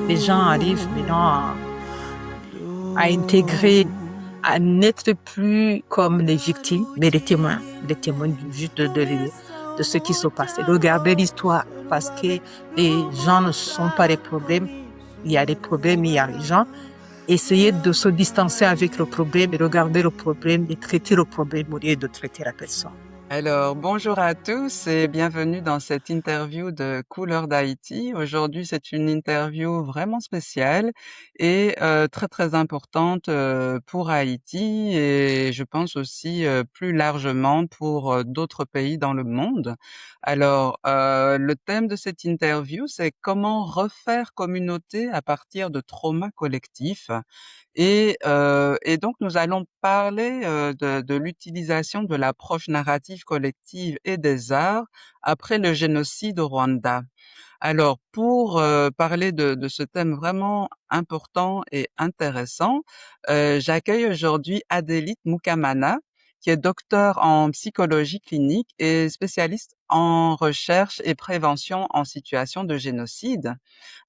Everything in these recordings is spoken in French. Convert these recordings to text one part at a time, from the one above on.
Les gens arrivent maintenant à intégrer, à n'être plus comme les victimes, mais les témoins juste de ce qui se passe. Regarder l'histoire, parce que les gens ne sont pas les problèmes. Il y a des problèmes, il y a les gens. Essayer de se distancer avec le problème et regarder le problème et traiter le problème au lieu de traiter la personne. Alors, bonjour à tous et bienvenue dans cette interview de Couleurs d'Haïti. Aujourd'hui, c'est une interview vraiment spéciale et très très importante pour Haïti et je pense aussi plus largement pour d'autres pays dans le monde. Alors, le thème de cette interview, c'est comment refaire communauté à partir de traumas collectifs. Et donc nous allons parler de l'utilisation de l'approche narrative collective et des arts après le génocide au Rwanda. Alors pour parler de ce thème vraiment important et intéressant, j'accueille aujourd'hui Adélite Mukamana, qui est docteur en psychologie clinique et spécialiste en recherche et prévention en situation de génocide.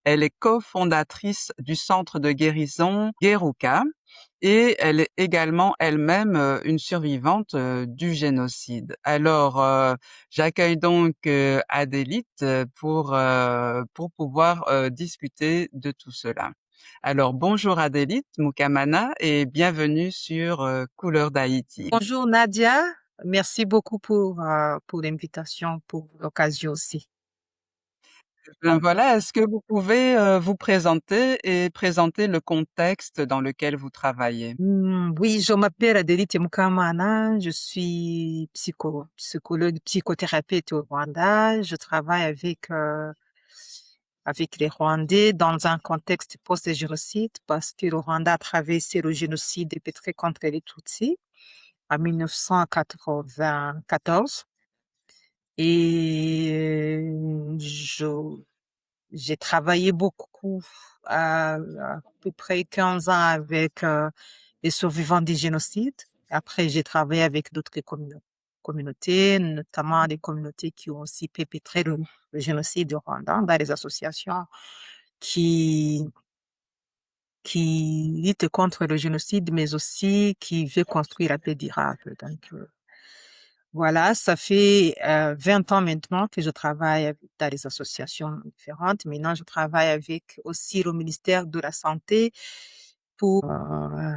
Elle est cofondatrice du centre de guérison Guérouka et elle est également elle-même une survivante du génocide. Alors, j'accueille donc Adélite pour pouvoir discuter de tout cela. Alors, bonjour Adélite Mukamana et bienvenue sur Couleurs d'Haïti. Bonjour Nadia, merci beaucoup pour l'invitation, pour l'occasion aussi. Ben voilà, est-ce que vous pouvez vous présenter et présenter le contexte dans lequel vous travaillez? Oui, je m'appelle Adélite Mukamana, je suis psychologue, psychothérapeute au Rwanda. Je travaille avec les Rwandais dans un contexte post-génocide parce que le Rwanda a traversé le génocide perpétré contre les Tutsis en 1994. Et j'ai travaillé beaucoup, à peu près 15 ans avec les survivants du génocide. Après, j'ai travaillé avec d'autres communautés, notamment des communautés qui ont aussi perpétré le génocide au Rwanda, dans les associations qui, qui luttent contre le génocide, mais aussi qui veulent construire la paix durable. Donc, voilà, ça fait 20 ans maintenant que je travaille dans les associations différentes. Maintenant, je travaille avec aussi le ministère de la Santé pour, euh,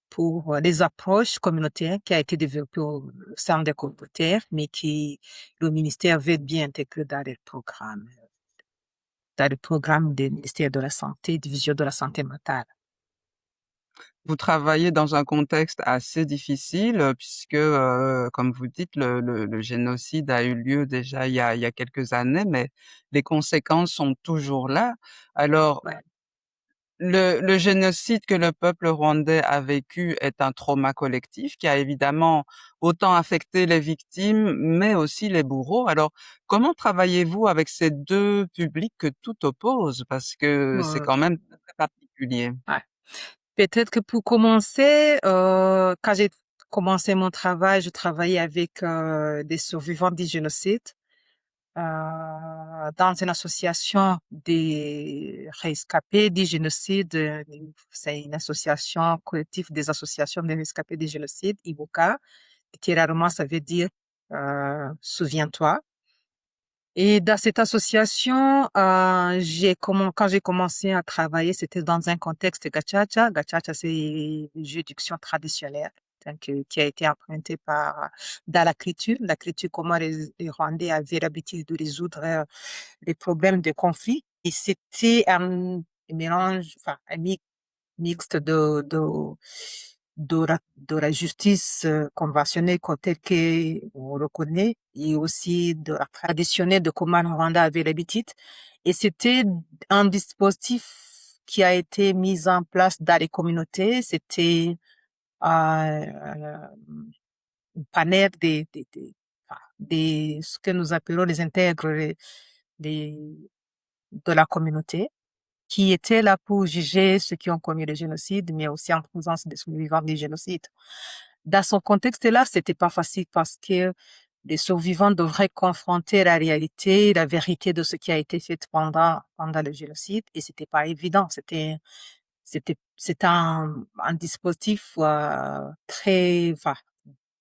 pour les approches communautaires qui a été développées au sein des communautaires, mais qui le ministère veut bien intégrer dans le programme du ministère de la Santé, division de la santé mentale. Vous travaillez dans un contexte assez difficile puisque, comme vous dites, le génocide a eu lieu déjà il y a quelques années, mais les conséquences sont toujours là. Alors, Ouais. le génocide que le peuple rwandais a vécu est un trauma collectif qui a évidemment autant affecté les victimes, mais aussi les bourreaux. Alors, comment travaillez-vous avec ces deux publics que tout oppose? Parce que c'est Euh, quand même très particulier. ouais. Peut-être que pour commencer, quand j'ai commencé mon travail, je travaillais avec des survivants du génocide dans une association des rescapés du génocide. C'est une association collective des associations des rescapés du génocide, IBOCA. Littéralement, ça veut dire souviens-toi. Et dans cette association, quand j'ai commencé à travailler, c'était dans un contexte gachacha. Gachacha, c'est une juridiction traditionnelle, donc, qui a été empruntée dans la culture, comment les Rwandais avaient l'habitude de résoudre les problèmes de conflit. Et c'était un mélange, enfin, mixte de la justice conventionnelle telle qu'on le connaît et aussi de la traditionnelle de comment le Rwanda avait l'habitude. Et c'était un dispositif qui a été mis en place dans les communautés. C'était un panel ce que nous appelons les intègres des- de la communauté qui étaient là pour juger ceux qui ont commis le génocide, mais aussi en présence des survivants du génocide. Dans ce contexte-là, c'était pas facile parce que les survivants devraient confronter la réalité, la vérité de ce qui a été fait pendant le génocide. Et c'était pas évident. C'était un dispositif enfin,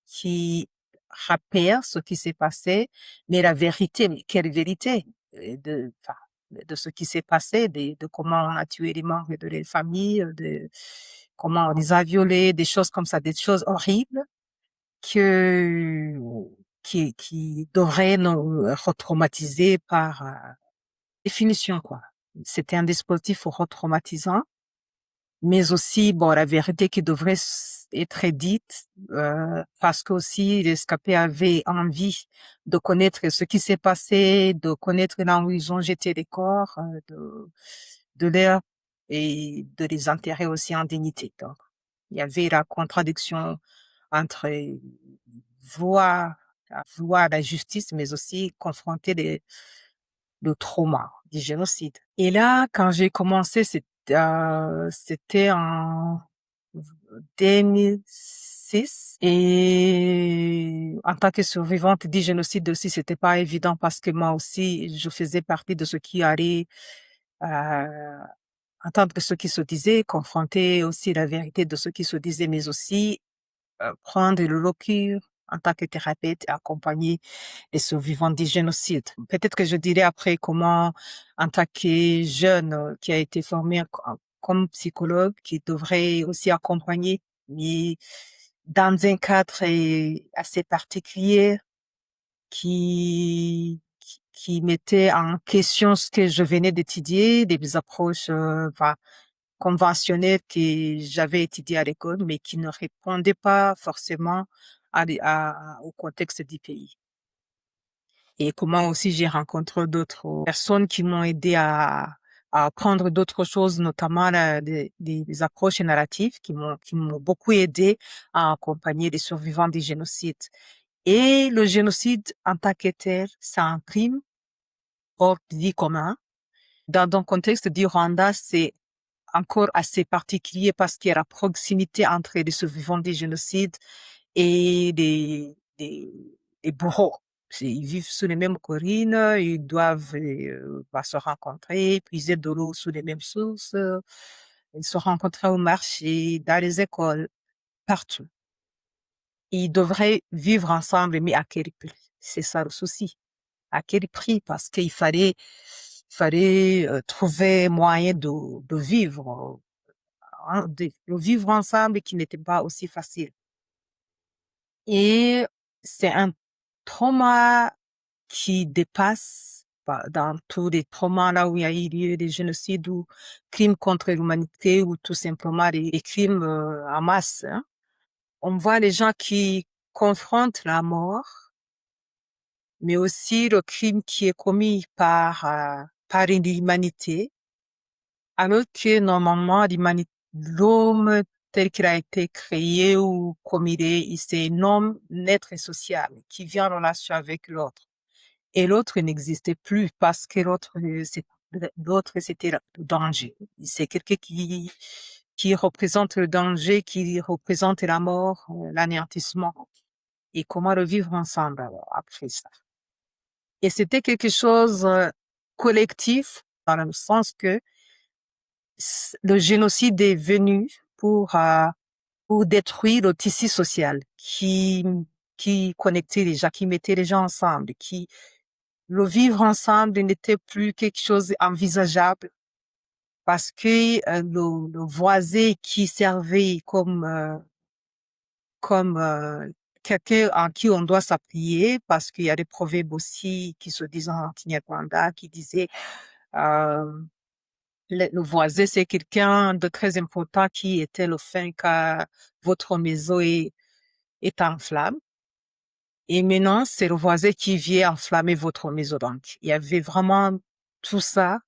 qui rappelle ce qui s'est passé, mais la vérité, mais quelle vérité enfin, de ce qui s'est passé, de comment on a tué les membres de les familles, de comment on les a violés, des choses comme ça, des choses horribles que qui devraient nous retraumatiser par définition, quoi. C'était un dispositif retraumatisant, mais aussi, bon, la vérité qui devrait être dite, parce que aussi les rescapés avaient envie de connaître ce qui s'est passé, de connaître là où ils ont jeté les corps, de leur et de les enterrer aussi en dignité. Donc, il y avait la contradiction entre vouloir, vouloir la justice, mais aussi confronter le trauma du génocide. Et là, quand j'ai commencé, c'était en 2006. Et en tant que survivante du génocide aussi, c'était pas évident parce que moi aussi, je faisais partie de ceux qui allaient euh, entendre ce qui se disait, confronter aussi la vérité de ce qui se disait, mais aussi prendre le recul en tant que thérapeute et accompagner les survivants du génocide. Peut-être que je dirai après comment, en tant que jeune qui a été formé comme psychologue, qui devrait aussi accompagner, mais dans un cadre assez particulier qui mettait en question ce que je venais d'étudier, des approches enfin, conventionnelles que j'avais étudiées à l'école, mais qui ne répondaient pas forcément au contexte du pays. Et comment aussi j'ai rencontré d'autres personnes qui m'ont aidé à apprendre d'autres choses, notamment des approches narratives qui m'ont beaucoup aidé à accompagner les survivants du génocide. Et le génocide en tant que tel, c'est un crime hors du commun. Dans le contexte du Rwanda, c'est encore assez particulier parce qu'il y a la proximité entre les survivants du génocide et les bourreaux. Ils vivent sous les mêmes collines, ils doivent se rencontrer, puiser de l'eau sous les mêmes sources, ils se rencontrent au marché, dans les écoles, partout. Ils devraient vivre ensemble, mais à quel prix? C'est ça le souci. À quel prix? Parce qu'il fallait trouver moyen de vivre, de vivre ensemble qui n'était pas aussi facile. Et c'est un trauma qui dépasse dans tous les traumas là où il y a eu lieu des génocides ou crimes contre l'humanité ou tout simplement les crimes en masse. Hein. On voit les gens qui confrontent la mort, mais aussi le crime qui est commis par l'humanité, alors que normalement l'homme tel qu'il a été créé ou comme il est, c'est un homme, un être social qui vient en relation avec l'autre. Et l'autre n'existait plus parce que l'autre, c'était le danger. C'est quelqu'un qui représente le danger, qui représente la mort, l'anéantissement. Et comment le vivre ensemble alors, après ça. Et c'était quelque chose collectif dans le sens que le génocide est venu pour détruire le tissu social qui connectait les gens, qui mettait les gens ensemble, le vivre ensemble n'était plus quelque chose envisageable parce que le voisin qui servait comme quelqu'un en qui on doit s'appuyer parce qu'il y a des proverbes aussi qui se disent en Kinyarwanda qui disaient euh, le voisin c'est quelqu'un de très important qui était le fin quand votre maison est en flammes. Et maintenant, c'est le voisin qui vient enflammer votre maison. Donc, il y avait vraiment tout ça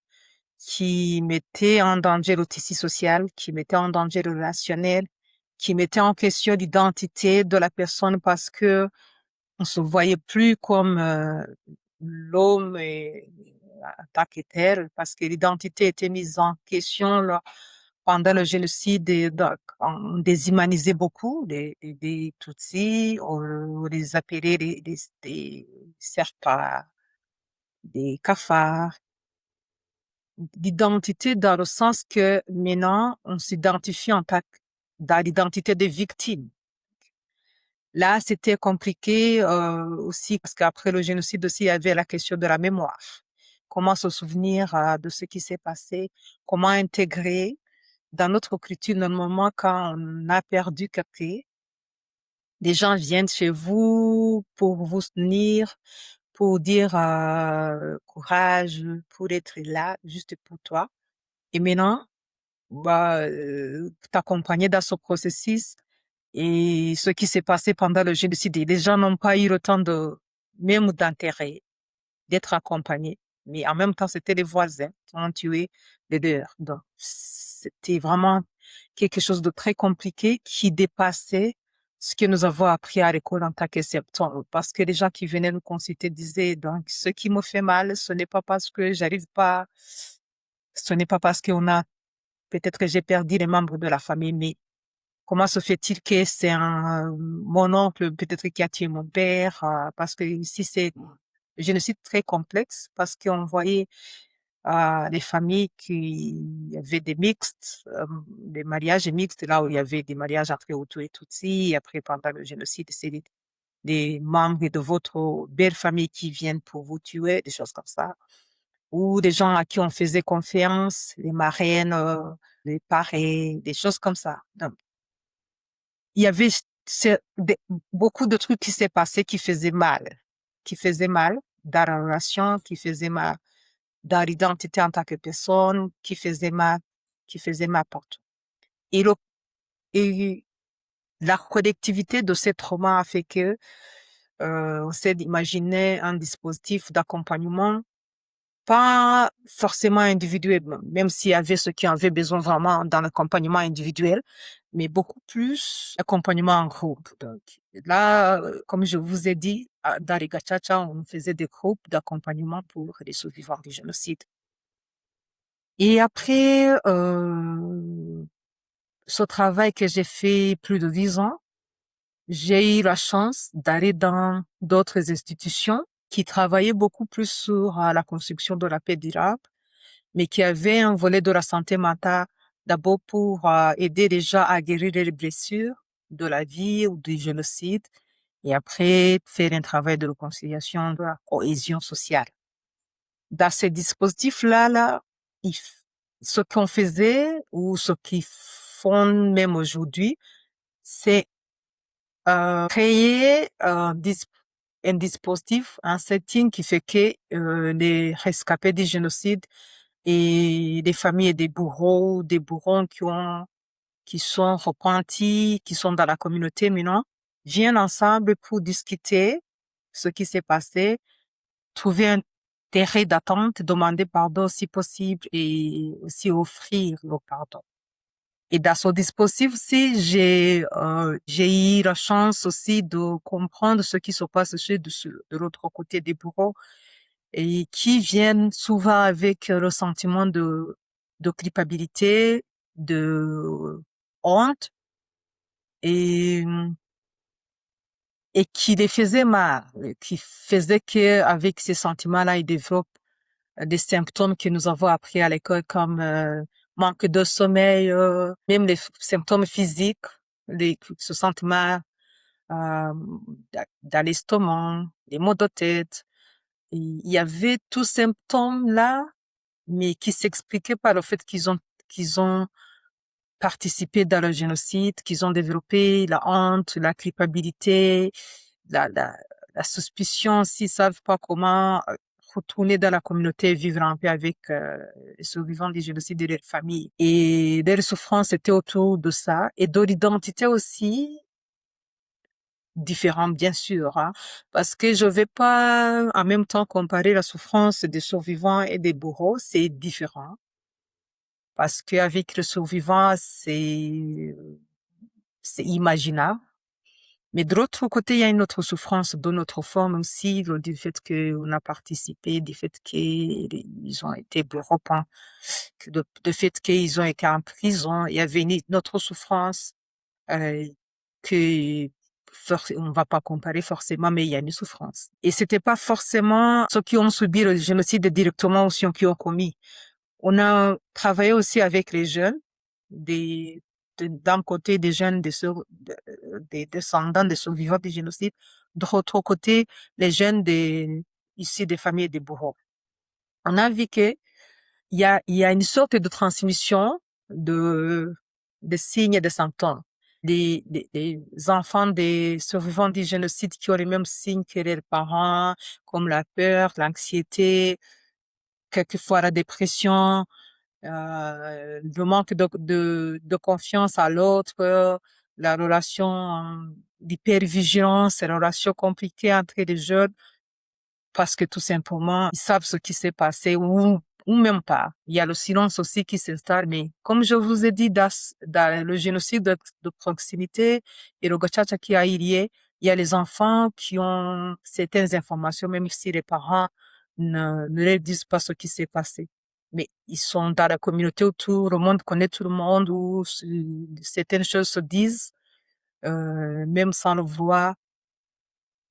qui mettait en danger le tissu social, qui mettait en danger le relationnel, qui mettait en question l'identité de la personne parce que on se voyait plus comme l'homme en tant que tel, parce que l'identité était mise en question là, pendant le génocide, donc, on déshumanisait beaucoup les Tutsis, on les appelait des serpents, des cafards. L'identité dans le sens que maintenant, on s'identifie dans l'identité des victimes. Là, c'était compliqué aussi parce qu'après le génocide aussi, il y avait la question de la mémoire. Comment se souvenir de ce qui s'est passé, comment intégrer dans notre culture, normalement, quand on a perdu quelqu'un, des gens viennent chez vous pour vous soutenir, pour dire courage, pour être là, juste pour toi. Et maintenant, t'accompagner dans ce processus et ce qui s'est passé pendant le génocide. Les gens n'ont pas eu le temps même d'intérêt, d'être accompagnés. Mais en même temps, c'était les voisins qui ont tué les deux. Donc, c'était vraiment quelque chose de très compliqué qui dépassait ce que nous avons appris à l'école en tant que septembre. Parce que les gens qui venaient nous consulter disaient, donc, ce qui me fait mal, ce n'est pas parce que j'arrive pas, ce n'est pas parce qu'on a, peut-être que j'ai perdu les membres de la famille, mais comment se fait-il que c'est mon oncle peut-être qui a tué mon père, parce que ici c'est un génocide très complexe, parce qu'on voyait les familles qui avaient des mixtes, des mariages mixtes, là où il y avait des mariages entre Hutus et Tutsis, et après pendant le génocide, c'est des membres de votre belle famille qui viennent pour vous tuer, des choses comme ça, ou des gens à qui on faisait confiance, les marraines, les parrains, des choses comme ça. Donc, il y avait beaucoup de trucs qui s'est passé qui faisaient mal dans la relation, qui faisaient mal dans l'identité en tant que personne, qui faisaient mal partout. Et, et la collectivité de ces traumas a fait que on s'est imaginé un dispositif d'accompagnement, pas forcément individuel, même s'il y avait ceux qui avaient besoin vraiment d'un accompagnement individuel, mais beaucoup plus accompagnement en groupe. Donc, là, comme je vous ai dit, dans les Gachacha, on faisait des groupes d'accompagnement pour les survivants du génocide. Et après ce travail que j'ai fait plus de 10 ans, j'ai eu la chance d'aller dans d'autres institutions qui travaillaient beaucoup plus sur la construction de la paix durable, mais qui avaient un volet de la santé mentale d'abord pour aider les gens à guérir les blessures de la vie ou du génocide, et après faire un travail de réconciliation, de la cohésion sociale. Dans ces dispositifs-là, ce qu'on faisait ou ce qu'ils font même aujourd'hui, c'est créer un dispositif, un setting qui fait que les rescapés du génocide et les familles des bourrons qui sont repentis, qui sont dans la communauté maintenant, viennent ensemble pour discuter ce qui s'est passé, trouver un terrain d'attente, demander pardon si possible et aussi offrir le pardon. Et dans ce dispositif aussi, j'ai eu la chance aussi de comprendre ce qui se passe de l'autre côté des bureaux et qui viennent souvent avec le sentiment de culpabilité, de honte et, et qui les faisait mal, qui faisait que avec ces sentiments-là, ils développent des symptômes que nous avons appris à l'école comme manque de sommeil, même les symptômes physiques, se sentent mal dans l'estomac, les maux de tête. Il y avait tous ces symptômes-là, mais qui s'expliquaient par le fait qu'ils ont participé dans le génocide, qu'ils ont développé la honte, la culpabilité, la, la, la suspicion, s'ils savent pas comment retourner dans la communauté et vivre en paix avec les survivants du génocide et leurs familles. Et leur souffrance était autour de ça et de l'identité aussi différente, bien sûr, hein, parce que je vais pas en même temps comparer la souffrance des survivants et des bourreaux, c'est différent. Parce qu'avec le survivant, c'est imaginable. Mais de l'autre côté, il y a une autre souffrance de notre forme aussi, du fait qu'on a participé, du fait qu'ils ont été bourreaux, de fait qu'ils ont été en prison. Il y avait une autre souffrance euh, que on va pas comparer forcément, mais il y a une souffrance. Et c'était pas forcément ceux qui ont subi le génocide directement ou ceux qui ont commis. On a travaillé aussi avec les jeunes, d'un côté des jeunes des descendants des survivants du génocide, de l'autre côté les jeunes ici des familles des bourreaux. On a vu que il y a une sorte de transmission de, de signes et de symptômes. Des enfants des survivants du génocide qui ont les mêmes signes que leurs parents, comme la peur, l'anxiété, quelquefois la dépression, le manque de confiance à l'autre, la relation d'hypervigilance, la relation compliquée entre les jeunes, parce que tout simplement, ils savent ce qui s'est passé ou même pas. Il y a le silence aussi qui s'installe, mais comme je vous ai dit, dans le génocide de proximité et le gachacha qui a eu lieu, il y a les enfants qui ont certaines informations, même si les parents ne leur disent pas ce qui s'est passé. Mais ils sont dans la communauté où tout le monde connaît tout le monde, où certaines choses se disent, même sans le vouloir,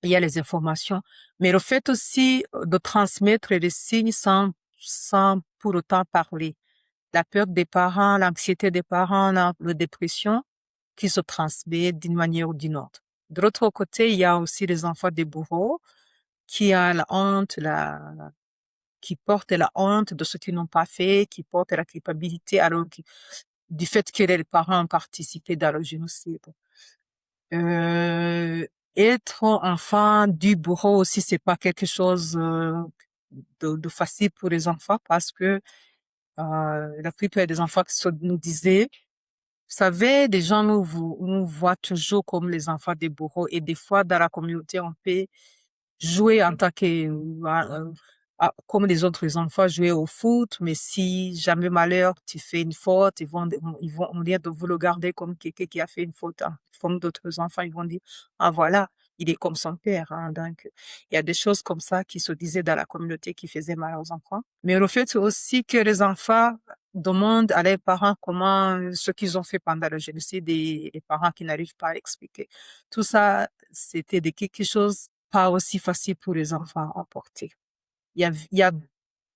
il y a les informations. Mais le fait aussi de transmettre les signes sans pour autant parler. La peur des parents, l'anxiété des parents, la dépression qui se transmet d'une manière ou d'une autre. De l'autre côté, il y a aussi les enfants des bourreaux qui ont la honte, qui portent la honte de ce qu'ils n'ont pas fait, qui portent la culpabilité du fait que les parents ont participé dans le génocide. Euh, Être enfant du bourreau aussi, c'est pas quelque chose de facile pour les enfants parce que la plupart des enfants nous disaient, vous savez, des gens nous voient toujours comme les enfants des bourreaux et des fois dans la communauté, on peut jouer en tant que comme les autres enfants jouer au foot, mais si jamais malheur tu fais une faute, ils vont au lieu de vous le garder comme quelqu'un qui a fait une faute, hein, comme d'autres enfants, ils vont dire ah voilà, il est comme son père, hein. Donc il y a des choses comme ça qui se disaient dans la communauté qui faisaient mal aux enfants. Mais le fait aussi que les enfants demandent à leurs parents comment ce qu'ils ont fait pendant le génocide et les parents qui n'arrivent pas à l'expliquer. Tout ça, c'était de quelque chose pas aussi facile pour les enfants à porter. Il y a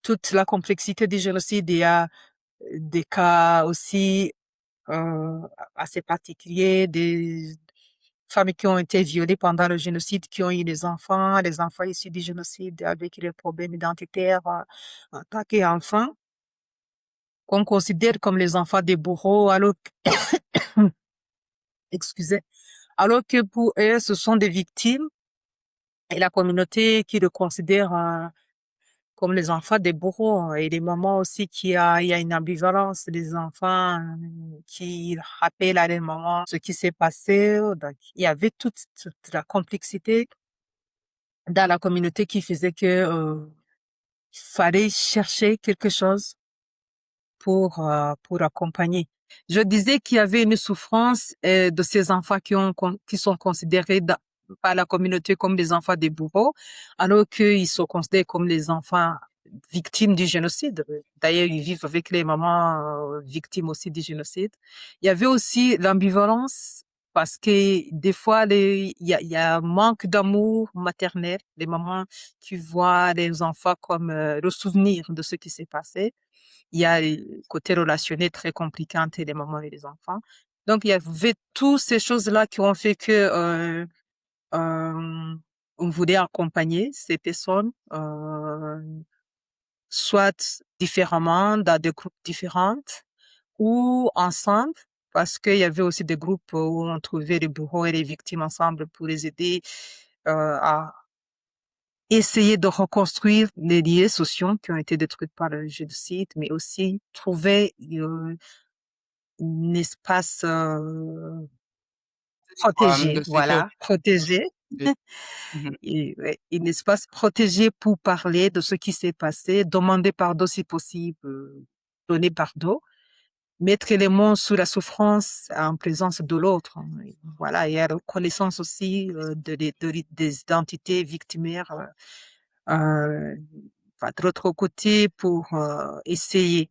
toute la complexité du génocide, il y a des cas aussi euh, assez particuliers, des femmes qui ont été violées pendant le génocide, qui ont eu des enfants, les enfants issus du génocide avec les problèmes identitaires en tant qu'enfants, qu'on considère comme les enfants des bourreaux, excusez, alors que pour eux, ce sont des victimes et la communauté qui le considère comme les enfants des bourreaux hein, et les mamans aussi il y a une ambivalence des enfants qui rappellent à les mamans ce qui s'est passé. Donc, il y avait toute la complexité dans la communauté qui faisait que il fallait chercher quelque chose pour accompagner. Je disais qu'il y avait une souffrance de ces enfants qui sont considérés par la communauté comme des enfants des bourreaux, alors qu'ils sont considérés comme les enfants victimes du génocide. D'ailleurs, ils vivent avec les mamans victimes aussi du génocide. Il y avait aussi l'ambivalence parce que des fois, il y a un manque d'amour maternel. Les mamans qui voient les enfants comme le souvenir de ce qui s'est passé. Il y a le côté relationnel très compliqué entre les mamans et les enfants. Donc, il y avait toutes ces choses-là qui ont fait que euh, on voulait accompagner ces personnes, soit différemment, dans des groupes différents, ou ensemble, parce qu'il y avait aussi des groupes où on trouvait les bourreaux et les victimes ensemble pour les aider à essayer de reconstruire les liens sociaux qui ont été détruits par le génocide, mais aussi trouver un espace De protégé, sécurité. voilà, protégé, Mmh. et, ouais, un espace protégé pour parler de ce qui s'est passé, demander pardon si possible, donner pardon, mettre les mots sur la souffrance en présence de l'autre, hein. Voilà, il y a la reconnaissance aussi des identités victimaires euh, enfin, de l'autre côté pour essayer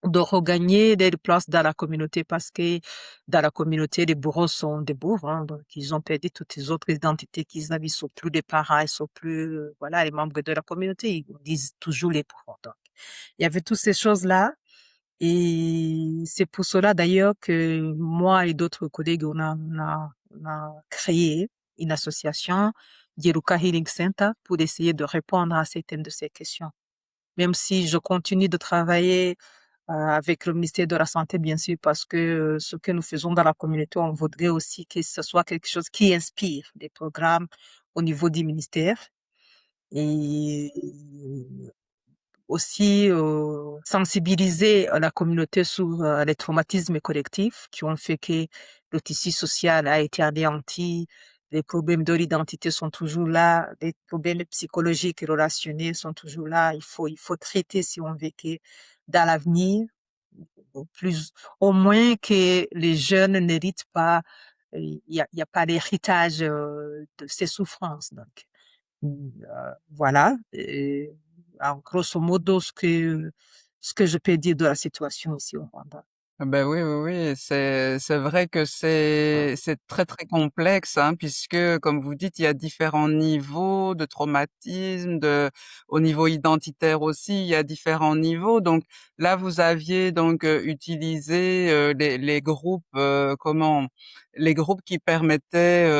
de regagner des places dans la communauté parce que dans la communauté, les bourreaux sont des bourreaux, hein, donc ils ont perdu toutes les autres identités qu'ils avaient, ils sont plus des parents, ils sont plus, voilà, les membres de la communauté, ils disent toujours les bourreaux. Donc, il y avait toutes ces choses-là et c'est pour cela d'ailleurs que moi et d'autres collègues, on a créé une association, Yeruka Healing Center, pour essayer de répondre à certaines de ces questions. Même si je continue de travailler avec le ministère de la Santé, bien sûr, parce que ce que nous faisons dans la communauté, on voudrait aussi que ce soit quelque chose qui inspire des programmes au niveau du ministère. Et aussi sensibiliser la communauté sur les traumatismes collectifs qui ont fait que le tissu social a été anéanti, les problèmes de l'identité sont toujours là, les problèmes psychologiques et relationnels sont toujours là. Il faut traiter si on veut que dans l'avenir, plus, au moins que les jeunes n'héritent pas, il y a pas l'héritage de ces souffrances. Donc, voilà, et, en grosso modo, ce que je peux dire de la situation ici au Rwanda. Ah ben oui, oui, oui, c'est vrai que c'est très très complexe, hein, puisque comme vous dites, il y a différents niveaux de traumatisme, de au niveau identitaire aussi, il y a différents niveaux. Donc là, vous aviez donc utilisé les groupes comment les groupes qui permettaient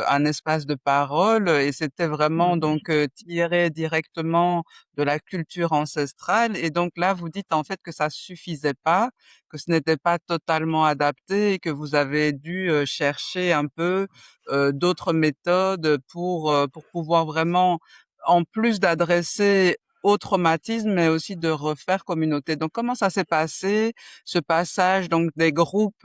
un espace de parole et c'était vraiment Mhm. donc tiré directement de la culture ancestrale. Et donc là, vous dites en fait que ça suffisait pas, que ce n'était pas totalement adapté et que vous avez dû chercher un peu d'autres méthodes pour pouvoir vraiment, en plus d'adresser au traumatisme, mais aussi de refaire communauté. Donc, comment ça s'est passé, ce passage donc des groupes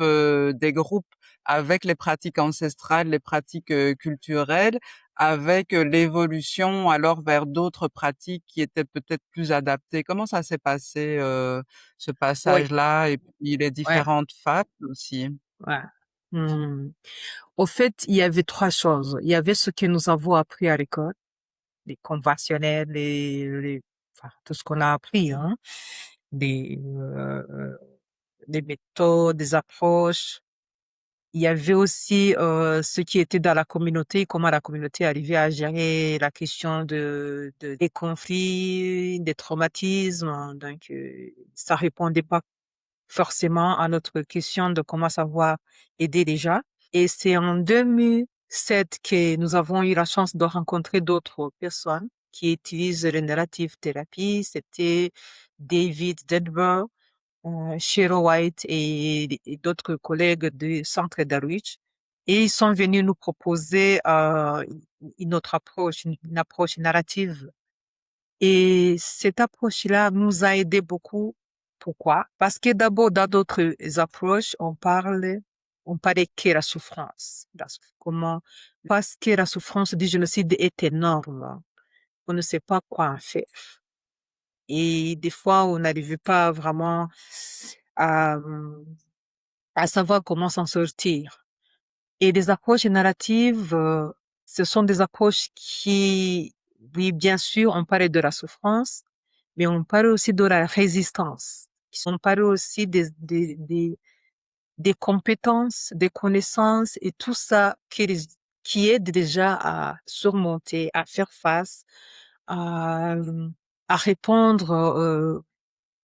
avec les pratiques ancestrales, les pratiques culturelles, avec l'évolution alors vers d'autres pratiques qui étaient peut-être plus adaptées. Comment ça s'est passé ce Oui, passage-là et puis les ouais, différentes phases aussi? ouais. Hmm. Au fait, il y avait trois choses. Il y avait ce que nous avons appris à l'école, les conventionnels, enfin, tout ce qu'on a appris, hein, des, des méthodes, des approches. Il y avait aussi ce qui était dans la communauté, comment la communauté arrivait à gérer la question des conflits, des traumatismes, hein. Donc, ça répondait pas forcément à notre question de comment savoir aider les gens. Et c'est en 2007 que nous avons eu la chance de rencontrer d'autres personnes qui utilisent le narrative thérapie. C'était David Dedber, Shiro White et d'autres collègues du centre Darwich. Et ils sont venus nous proposer une autre approche, une approche narrative. Et cette approche-là nous a aidé beaucoup. Pourquoi? Parce que d'abord, dans d'autres approches, on parlait que la souffrance. Comment? Parce que la souffrance du génocide est énorme. On ne sait pas quoi en faire. Et des fois, on n'arrivait pas vraiment à, à savoir comment s'en sortir. Et des approches narratives, ce sont des approches qui, oui, bien sûr, on parle de la souffrance, mais on parle aussi de la résistance. On parle aussi des compétences, des connaissances et tout ça qui aide déjà à surmonter, à faire face, à, à répondre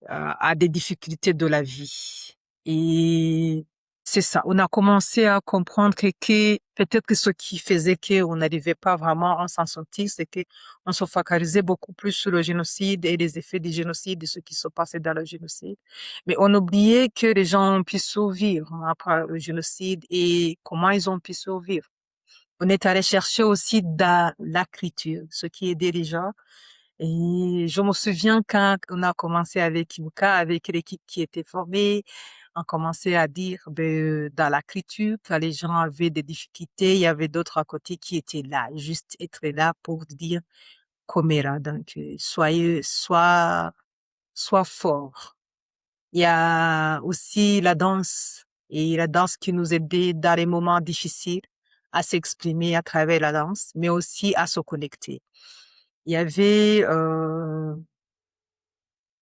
à des difficultés de la vie. Et c'est ça. On a commencé à comprendre que peut-être que ce qui faisait qu'on n'arrivait pas vraiment à s'en sortir, c'est que on se focalisait beaucoup plus sur le génocide et les effets du génocide et ce qui se passait dans le génocide. Mais on oubliait que les gens ont pu survivre après le génocide et comment ils ont pu survivre. On est allé chercher aussi dans l'écriture, ce qui aidait les gens et je me souviens quand on a commencé avec Ibuka, avec l'équipe qui était formée, on commençait à dire dans la critique, quand les gens avaient des difficultés, il y avait d'autres à côté qui étaient là, juste être là pour dire Komera. Donc, sois fort. Il y a aussi la danse, et la danse qui nous aidait dans les moments difficiles à s'exprimer à travers la danse, mais aussi à se connecter. Il y avait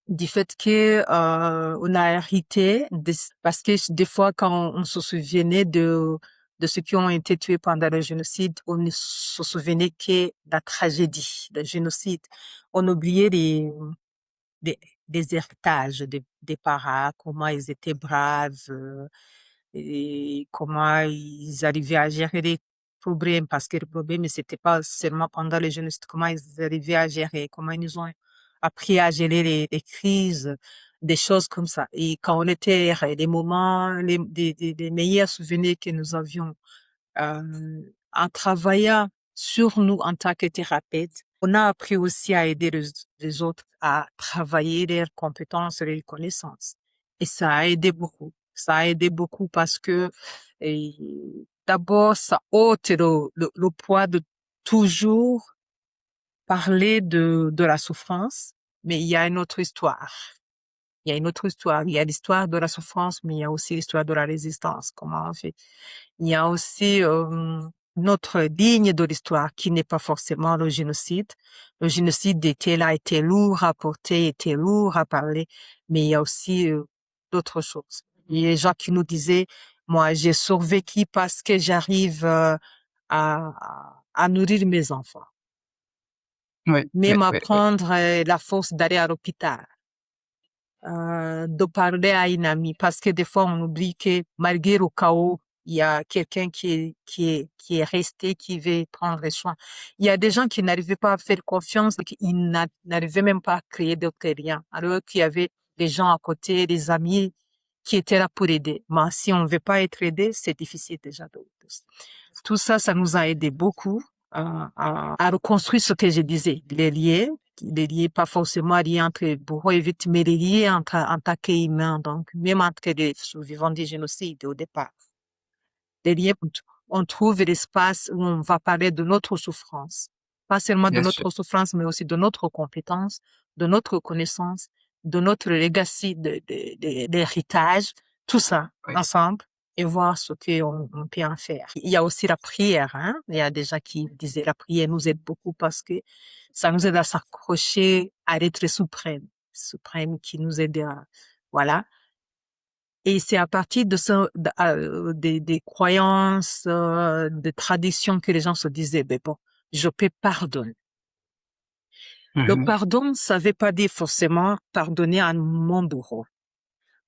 du fait que on a hérité parce que des fois quand on se souvenait de ceux qui ont été tués pendant le génocide, on ne se souvenait que de la tragédie, du génocide. On oubliait des, des héritages des parents, comment ils étaient braves, et comment ils arrivaient à gérer les problèmes, parce que le problème, c'était pas seulement pendant le génocide, comment ils arrivaient à gérer, comment ils ont appris à gérer les crises, des choses comme ça. Et quand on était, les moments, les meilleurs souvenirs que nous avions, en travaillant sur nous en tant que thérapeute, on a appris aussi à aider les autres à travailler leurs compétences et leurs connaissances. Et ça a aidé beaucoup. Ça a aidé beaucoup parce que et, d'abord, ça ôte le poids de toujours parler de la souffrance, mais il y a une autre histoire. Il y a une autre histoire. Il y a l'histoire de la souffrance, mais il y a aussi l'histoire de la résistance. Comment on fait? Il y a aussi notre ligne de l'histoire qui n'est pas forcément le génocide. Le génocide était là, était lourd à porter, était lourd à parler, mais il y a aussi d'autres choses. Il y a des gens qui nous disaient, moi, j'ai survécu parce que j'arrive à nourrir mes enfants. Oui, oui, Même oui, oui. apprendre la force d'aller à l'hôpital, de parler à une amie, parce que des fois on oublie que malgré le chaos, il y a quelqu'un qui est resté, qui veut prendre soin. Il y a des gens qui n'arrivaient pas à faire confiance, qui n'arrivaient même pas à créer d'autres liens, alors qu'il y avait des gens à côté, des amis qui étaient là pour aider. Mais si on ne veut pas être aidé, c'est difficile déjà. Tout ça, ça nous a aidé beaucoup à reconstruire ce que je disais, les liens pas forcément liés entre bourreaux et victimes, mais les liens en tant qu'humains, donc même entre les survivants du génocide au départ. Les liens, on trouve l'espace où on va parler de notre souffrance, pas seulement de Bien sûr. notre souffrance, mais aussi de notre compétence, de notre connaissance, de notre legacy, d'héritage, tout ça Oui. ensemble et voir ce on peut en faire. Il y a aussi la prière, hein. Il y a des gens qui disaient la prière nous aide beaucoup parce que ça nous aide à s'accrocher à l'être suprême, suprême qui nous aide à, voilà. Et c'est à partir de ça, des croyances, des traditions que les gens se disaient, ben bon, je peux pardonner. Le Mhm. pardon, ça veut pas dire forcément pardonner à mon bourreau.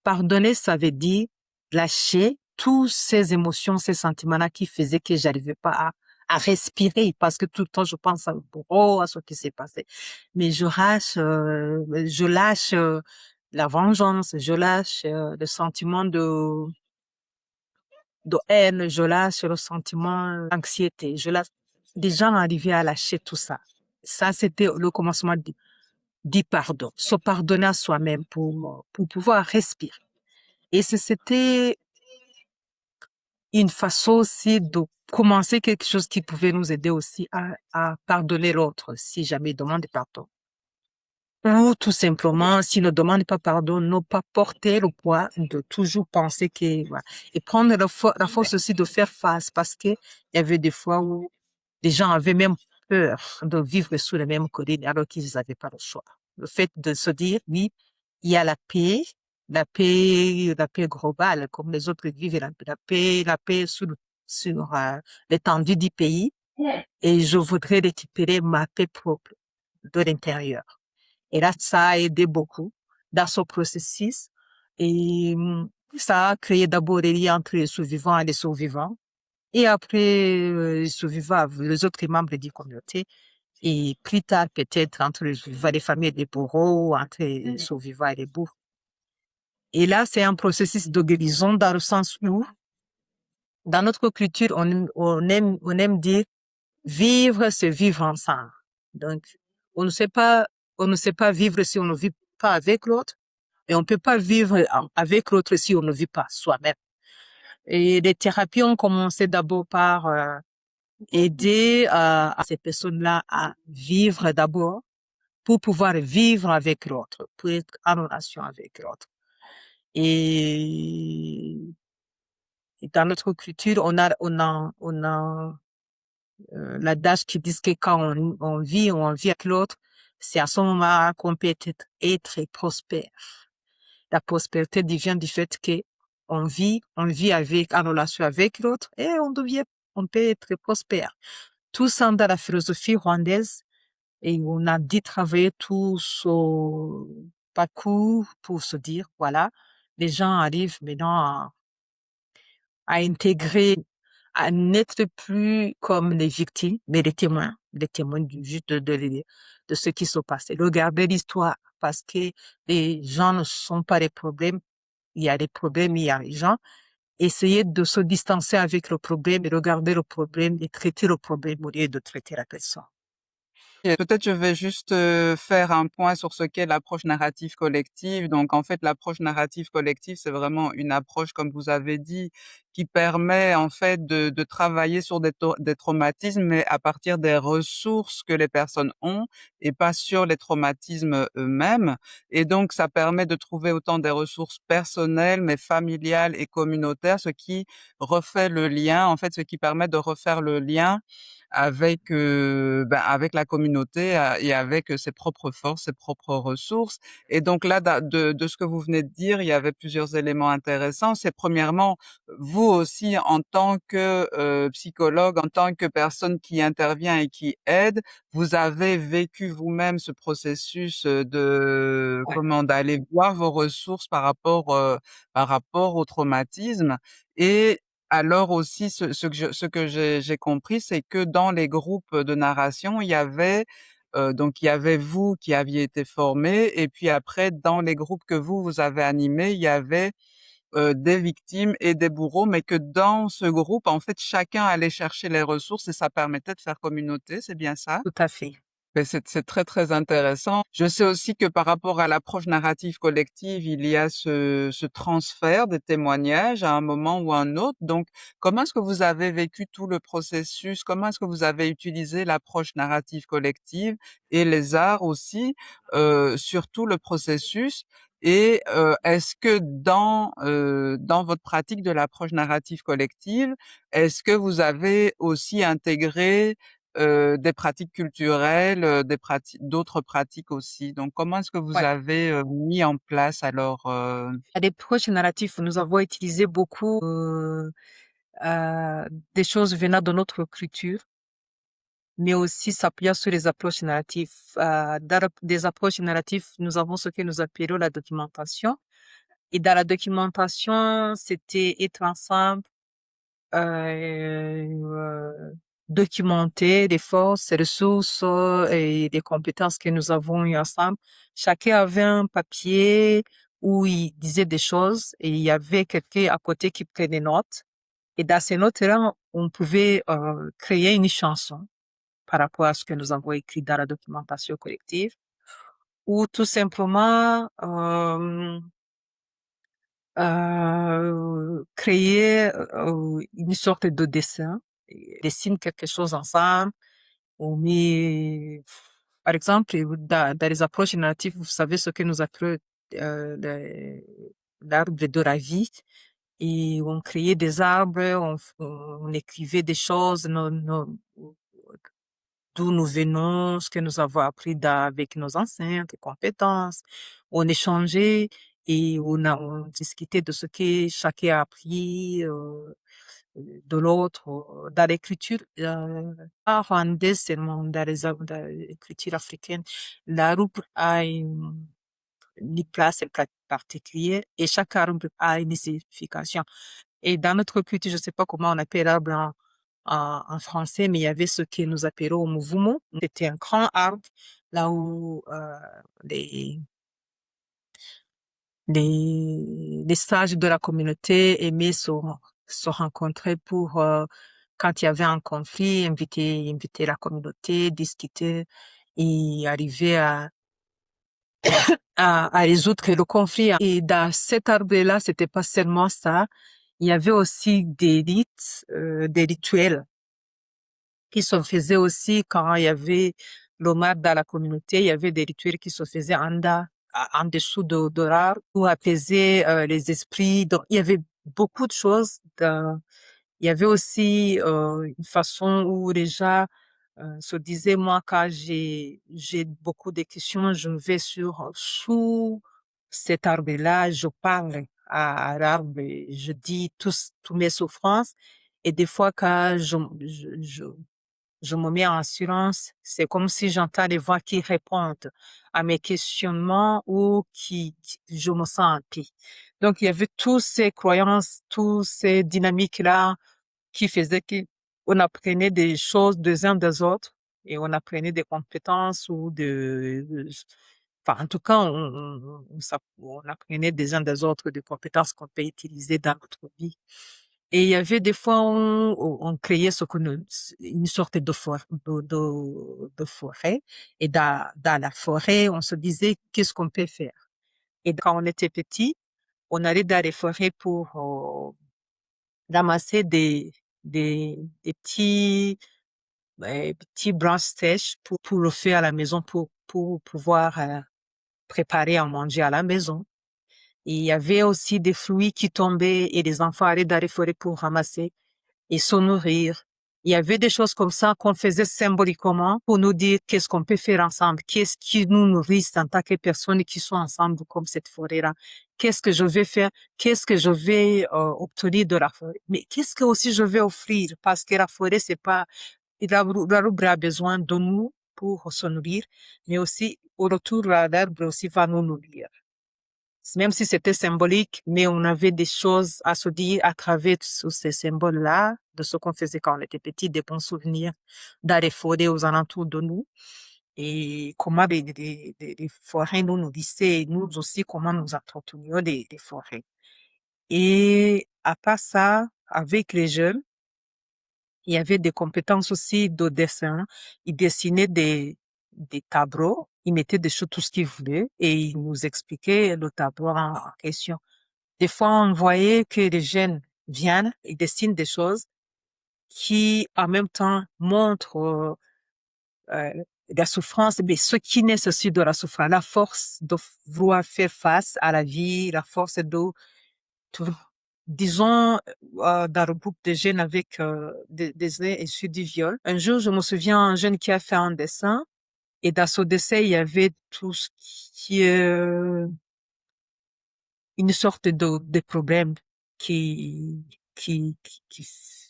Pardonner, ça veut dire lâcher tous ces émotions, ces sentiments-là qui faisaient que j'arrivais pas à respirer parce que tout le temps je pense à bourreau, à ce qui s'est passé. Mais je lâche la vengeance, je lâche le sentiment de haine, je lâche le sentiment d'anxiété, je lâche. Des gens arrivaient à lâcher tout ça. Ça, c'était le commencement du pardon, se pardonner à soi-même pour pouvoir respirer. Et c'était une façon aussi de commencer quelque chose qui pouvait nous aider aussi à pardonner l'autre si jamais il demande pardon. Ou tout simplement, s'il ne demande pas pardon, ne pas porter le poids de toujours penser que, voilà. Et prendre la force aussi de faire face parce que il y avait des fois où les gens avaient même peur de vivre sous les mêmes collines alors qu'ils n'avaient pas le choix. Le fait de se dire, oui, il y a la paix globale, comme les autres vivent, la paix sur l'étendue du pays, et je voudrais récupérer ma paix propre de l'intérieur. Et là, ça a aidé beaucoup dans ce processus. Et ça a créé d'abord des liens entre les survivants et les survivants. Et après, les survivants, les autres membres des communautés. Et plus tard, peut-être, entre les survivants, les familles des bourreaux, entre les survivants et les bourreaux. Et là, c'est un processus de guérison dans le sens où, dans notre culture, on aime dire vivre, c'est vivre ensemble. Donc, on ne sait pas, on ne sait pas vivre si on ne vit pas avec l'autre, et on peut pas vivre avec l'autre si on ne vit pas soi-même. Et les thérapies ont commencé d'abord par aider à ces personnes-là à vivre d'abord pour pouvoir vivre avec l'autre, pour être en relation avec l'autre. Et, et dans notre culture, on a l'adage qui dit que quand on vit avec l'autre, c'est à ce moment qu'on peut être prospère. La prospérité vient du fait que on vit avec, en relation avec l'autre et on peut être prospère. Tout ça dans la philosophie rwandaise et on a dit travailler tout ce parcours pour se dire, voilà, les gens arrivent maintenant à intégrer, à n'être plus comme les victimes, mais les témoins juste de ce qui se passe. Regarder l'histoire parce que les gens ne sont pas les problèmes, il y a des problèmes, il y a les gens. Essayer de se distancer avec le problème et regarder le problème et traiter le problème au lieu de traiter la personne. Et peut-être je vais juste faire un point sur ce qu'est l'approche narrative collective. Donc en fait, l'approche narrative collective, c'est vraiment une approche, comme vous avez dit, qui permet en fait de travailler sur des traumatismes, mais à partir des ressources que les personnes ont et pas sur les traumatismes eux-mêmes. Et donc ça permet de trouver autant des ressources personnelles, mais familiales et communautaires, ce qui refait le lien, en fait, ce qui permet de refaire le lien avec, avec la communauté et avec ses propres forces, ses propres ressources. Et donc là, de ce que vous venez de dire, il y avait plusieurs éléments intéressants. C'est premièrement, vous aussi, en tant que psychologue, en tant que personne qui intervient et qui aide, vous avez vécu vous-même ce processus de Ouais, comment d'aller voir vos ressources par rapport au traumatisme. Et alors aussi, ce que j'ai compris, c'est que dans les groupes de narration, il y avait, donc il y avait vous qui aviez été formés et puis après dans les groupes que vous avez animés, il y avait, des victimes et des bourreaux, mais que dans ce groupe, en fait, chacun allait chercher les ressources et ça permettait de faire communauté, c'est bien ça? tout à fait. Beh, c'est très, très intéressant. Je sais aussi que par rapport à l'approche narrative collective, il y a ce transfert des témoignages à un moment ou à un autre. Donc, comment est-ce que vous avez vécu tout le processus? Comment est-ce que vous avez utilisé l'approche narrative collective et les arts aussi, sur tout le processus? Et est-ce que dans votre pratique de l'approche narrative collective, est-ce que vous avez aussi intégré des pratiques culturelles, d'autres pratiques aussi. Donc comment est-ce que vous Ouais. avez, mis en place alors, À des projets narratifs, nous avons utilisé beaucoup des choses venant de notre culture, mais aussi s'appuyant sur les approches narratives. Des approches narratives, nous avons ce que nous appelons la documentation. Et dans la documentation, c'était être ensemble, euh, documenter les forces, les ressources et les compétences que nous avons eues ensemble. Chacun avait un papier où il disait des choses et il y avait quelqu'un à côté qui prenait notes. Et dans ces notes-là, on pouvait créer une chanson par rapport à ce que nous avons écrit dans la documentation collective, ou tout simplement créer une sorte de dessin, et dessine quelque chose ensemble. On met, par exemple, dans les approches narratives, vous savez ce que nous appelons euh, le- l'arbre de la vie. Et on créait des arbres, on écrivait des choses, d'où nous venons, ce que nous avons appris avec nos anciens, des compétences. On échangeait et on discutait de ce que chacun a appris de l'autre dans l'écriture pas rwandaise seulement, dans l'écriture africaine. La rubrique a une place particulière et chaque arbre a une signification. Et dans notre culture, je ne sais pas comment on appelle l'arbre en français, mais il y avait ce que nous appelons mouvement. C'était un grand arbre là où les sages de la communauté aimaient se rencontrer pour, quand il y avait un conflit, inviter la communauté, discuter et arriver à résoudre le conflit. Et dans cet arbre-là, c'était pas seulement ça. Il y avait aussi des rites, des rituels qui se faisaient aussi quand il y avait l'omar dans la communauté. Il y avait des rituels qui se faisaient en dessous de l'arbre pour apaiser les esprits. Donc, il y avait beaucoup de choses. Il y avait aussi une façon où les gens se disaient, moi, quand j'ai beaucoup de questions, je vais sous cet arbre-là, je parle à l'arbre, et je dis tous mes souffrances. Et des fois, quand je me mets en silence, c'est comme si j'entends des voix qui répondent à mes questionnements ou je me sens en paix. Donc, il y avait tous ces croyances, tous ces dynamiques-là qui faisaient qu'on apprenait des choses des uns des autres et on apprenait des compétences enfin, en tout cas, on apprenait des uns des autres des compétences qu'on peut utiliser dans notre vie. Et il y avait des fois on créait une sorte de forêt. Et dans la forêt, on se disait qu'est-ce qu'on peut faire. Et quand on était petit, on allait dans les forêts pour ramasser des petits branches sèches pour le faire à la maison, pour pouvoir préparer à manger à la maison. Et il y avait aussi des fruits qui tombaient et les enfants allaient dans les forêts pour ramasser et se nourrir. Il y avait des choses comme ça qu'on faisait symboliquement pour nous dire qu'est-ce qu'on peut faire ensemble, qu'est-ce qui nous nourrit en tant que personnes qui sont ensemble comme cette forêt-là. Qu'est-ce que je vais faire? Qu'est-ce que je vais obtenir de la forêt? Mais qu'est-ce que aussi je vais offrir? Parce que la forêt, c'est pas, l'arbre a besoin de nous pour se nourrir, mais aussi au retour, l'arbre aussi va nous nourrir. Même si c'était symbolique, mais on avait des choses à se dire à travers tous ces symboles-là, de ce qu'on faisait quand on était petit, des bons souvenirs dans les forêts aux alentours de nous, et comment des forêts nous nourrissaient, et nous aussi, comment nous entretenions des forêts. Et à part ça, avec les jeunes, il y avait des compétences aussi de dessin. Ils dessinaient des tableaux, ils mettaient des choses, tout ce qu'ils voulaient, et ils nous expliquaient le tableau en question. Des fois, on voyait que les jeunes viennent et dessinent des choses qui, en même temps, montrent la souffrance, mais ce qui nécessite de la souffrance, la force de vouloir faire face à la vie, la force de- disons, dans le groupe de jeunes avec des issus du viol. Un jour, je me souviens, un jeune qui a fait un dessin, et dans ce dessin, il y avait tout ce qui est une sorte de problème qui, qui, qui,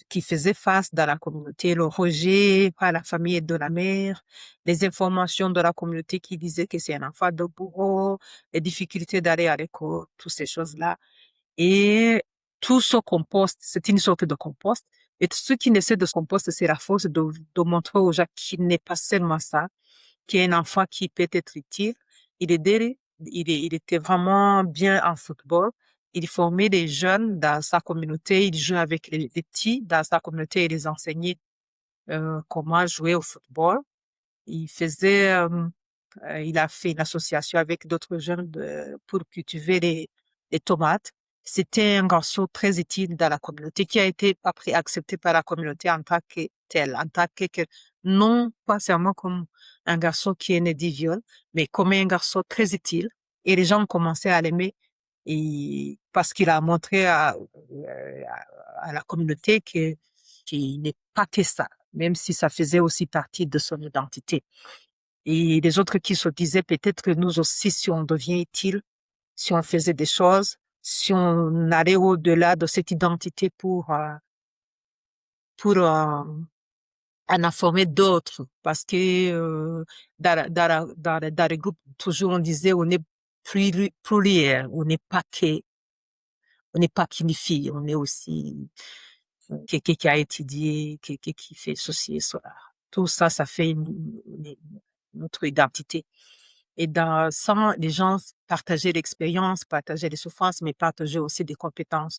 qui faisait face dans la communauté, le rejet par la famille et de la mère, les informations de la communauté qui disaient que c'est un enfant de bourreau, les difficultés d'aller à l'école, toutes ces choses-là. Et tout ce compost, c'est une sorte de compost. Et ce qui naissait de ce compost, c'est la force de montrer aux gens qu'il n'est pas seulement ça, qu'il y a un enfant qui peut être utile. Il était vraiment bien en football. Il formait des jeunes dans sa communauté. Il jouait avec les petits dans sa communauté et les enseignait comment jouer au football. Il faisait, il a fait une association avec d'autres jeunes pour cultiver les tomates. C'était un garçon très utile dans la communauté qui a été après accepté par la communauté en tant que tel, en tant non pas seulement comme un garçon qui est né du viol, mais comme un garçon très utile. Et les gens ont commencé à l'aimer et parce qu'il a montré à la communauté qu'il n'est pas que ça, même si ça faisait aussi partie de son identité. Et les autres qui se disaient peut-être que nous aussi, si on devient utile, si on faisait des choses, si on allait au-delà de cette identité pour en informer d'autres, parce que dans les groupes, toujours on disait on est pluriel, on n'est pas qu'une fille, on est aussi quelqu'un qui a étudié, quelqu'un qui fait ceci et cela. Tout ça, ça fait notre identité. Et dans ça, les gens partageaient l'expérience, partageaient les souffrances, mais partageaient aussi des compétences.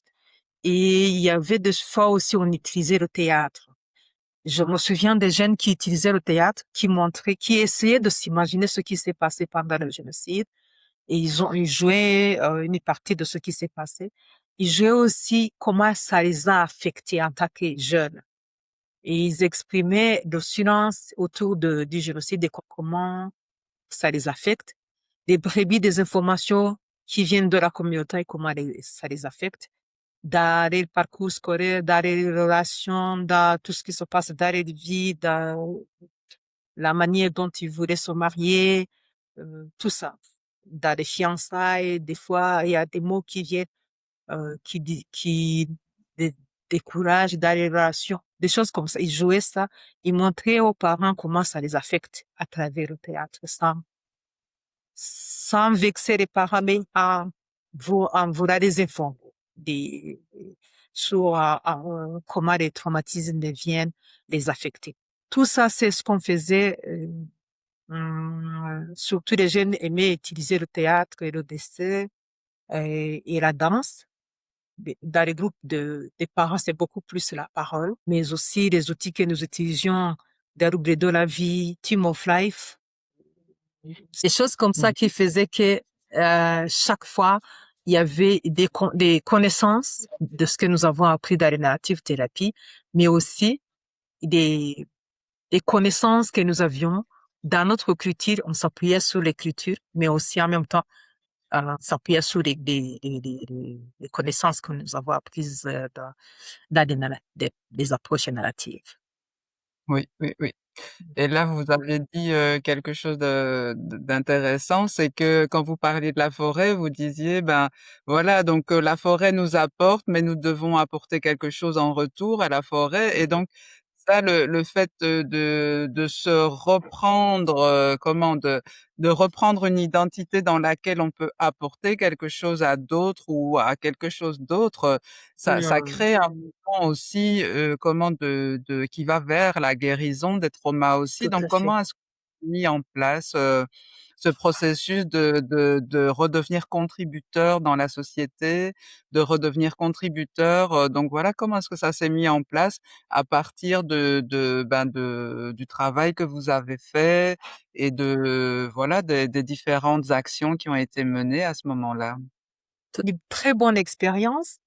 Et il y avait des fois aussi, on utilisait le théâtre. Je me souviens des jeunes qui utilisaient le théâtre, qui essayaient de s'imaginer ce qui s'est passé pendant le génocide. Et ils jouaient une partie de ce qui s'est passé. Ils jouaient aussi comment ça les a affectés en tant que jeunes. Et ils exprimaient le silence autour du génocide et comment ça les affecte. des brebis, des informations qui viennent de la communauté et comment ça les affecte dans le parcours scolaire, dans les relations, dans tout ce qui se passe dans les vies, dans la manière dont ils voulaient se marier, tout ça. Dans les fiançailles, des fois, il y a des mots qui viennent, qui dé- découragent dans les relations, des choses comme ça. Ils jouaient ça, ils montraient aux parents comment ça les affecte à travers le théâtre, sans vexer les parents, mais en voulant des infos des, sur comment les traumatismes viennent les affecter. Tout ça, c'est ce qu'on faisait. Surtout les jeunes aimaient utiliser le théâtre et le dessin et la danse. Dans les groupes des parents, c'est beaucoup plus la parole, mais aussi les outils que nous utilisions, des rubriques de la vie, Team of Life, des choses comme ça qui faisaient que chaque fois, il y avait des connaissances de ce que nous avons appris dans les narrative thérapie, mais aussi des, des connaissances que nous avions dans notre culture. On s'appuyait sur l'écriture, mais aussi en même temps, on s'appuyait sur les connaissances que nous avons apprises dans des approches narratives. Oui, oui, oui. Et là, vous avez dit quelque chose d'intéressant, c'est que quand vous parliez de la forêt, vous disiez, ben voilà, donc la forêt nous apporte, mais nous devons apporter quelque chose en retour à la forêt. Et donc ça, le fait de se reprendre, de reprendre une identité dans laquelle on peut apporter quelque chose à d'autres ou à quelque chose d'autre, ça Mm, crée un mouvement aussi, qui va vers la guérison des traumas aussi. tout Donc à fait. comment est-ce que vous avez mis en place, ce processus de redevenir contributeur dans la société, de redevenir contributeur, donc voilà, comment est-ce que ça s'est mis en place à partir du travail que vous avez fait et voilà, des différentes actions qui ont été menées à ce moment-là? C'est une très bonne expérience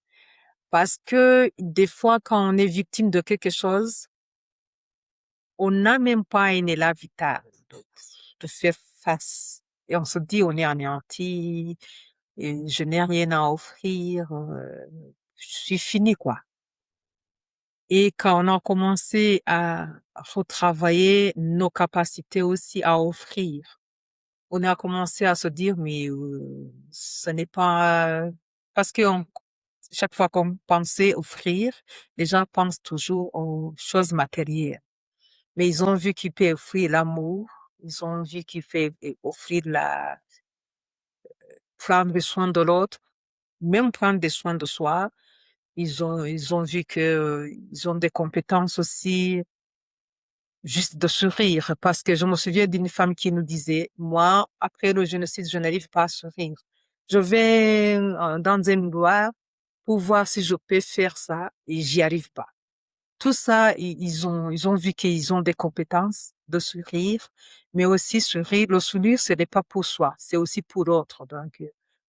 parce que des fois, quand on est victime de quelque chose, on n'a même pas un élan vital de faire face. Et on se dit, on est anéanti, et je n'ai rien à offrir, je suis fini, quoi. Et quand on a commencé à retravailler nos capacités aussi à offrir, on a commencé à se dire, mais ce n'est pas... Parce que chaque fois qu'on pensait offrir, les gens pensent toujours aux choses matérielles. Mais ils ont vu qu'il peut offrir l'amour, ils ont vu qu'il peut offrir prendre soin de l'autre, même prendre des soins de soi. Ils ont vu que, ils ont des compétences aussi, juste de sourire. Parce que je me souviens d'une femme qui nous disait, moi, après le génocide, je n'arrive pas à sourire. Je vais dans un endroit pour voir si je peux faire ça et j'y arrive pas. Tout ça, ils ont vu qu'ils ont des compétences de sourire, mais aussi sourire. Le sourire, ce n'est pas pour soi, c'est aussi pour l'autre. Donc,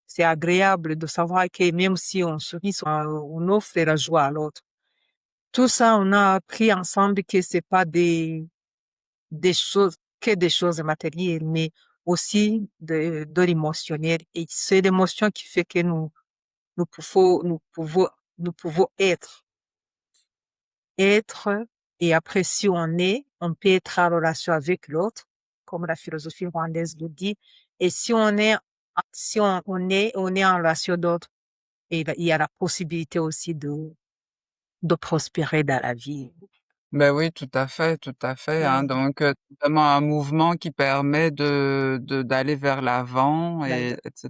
c'est agréable de savoir que même si on sourit, on offre la joie à l'autre. Tout ça, on a appris ensemble que c'est pas des choses, que des choses matérielles, mais aussi de l'émotionnel. Et c'est l'émotion qui fait que nous pouvons être, et après, si on est, on peut être en relation avec l'autre, comme la philosophie rwandaise le dit. Et si on est en relation d'autres, et il y a la possibilité aussi de prospérer dans la vie. Ben oui, tout à fait, hein. Mm. Donc, c'est vraiment un mouvement qui permet d'aller vers l'avant et Là, etc.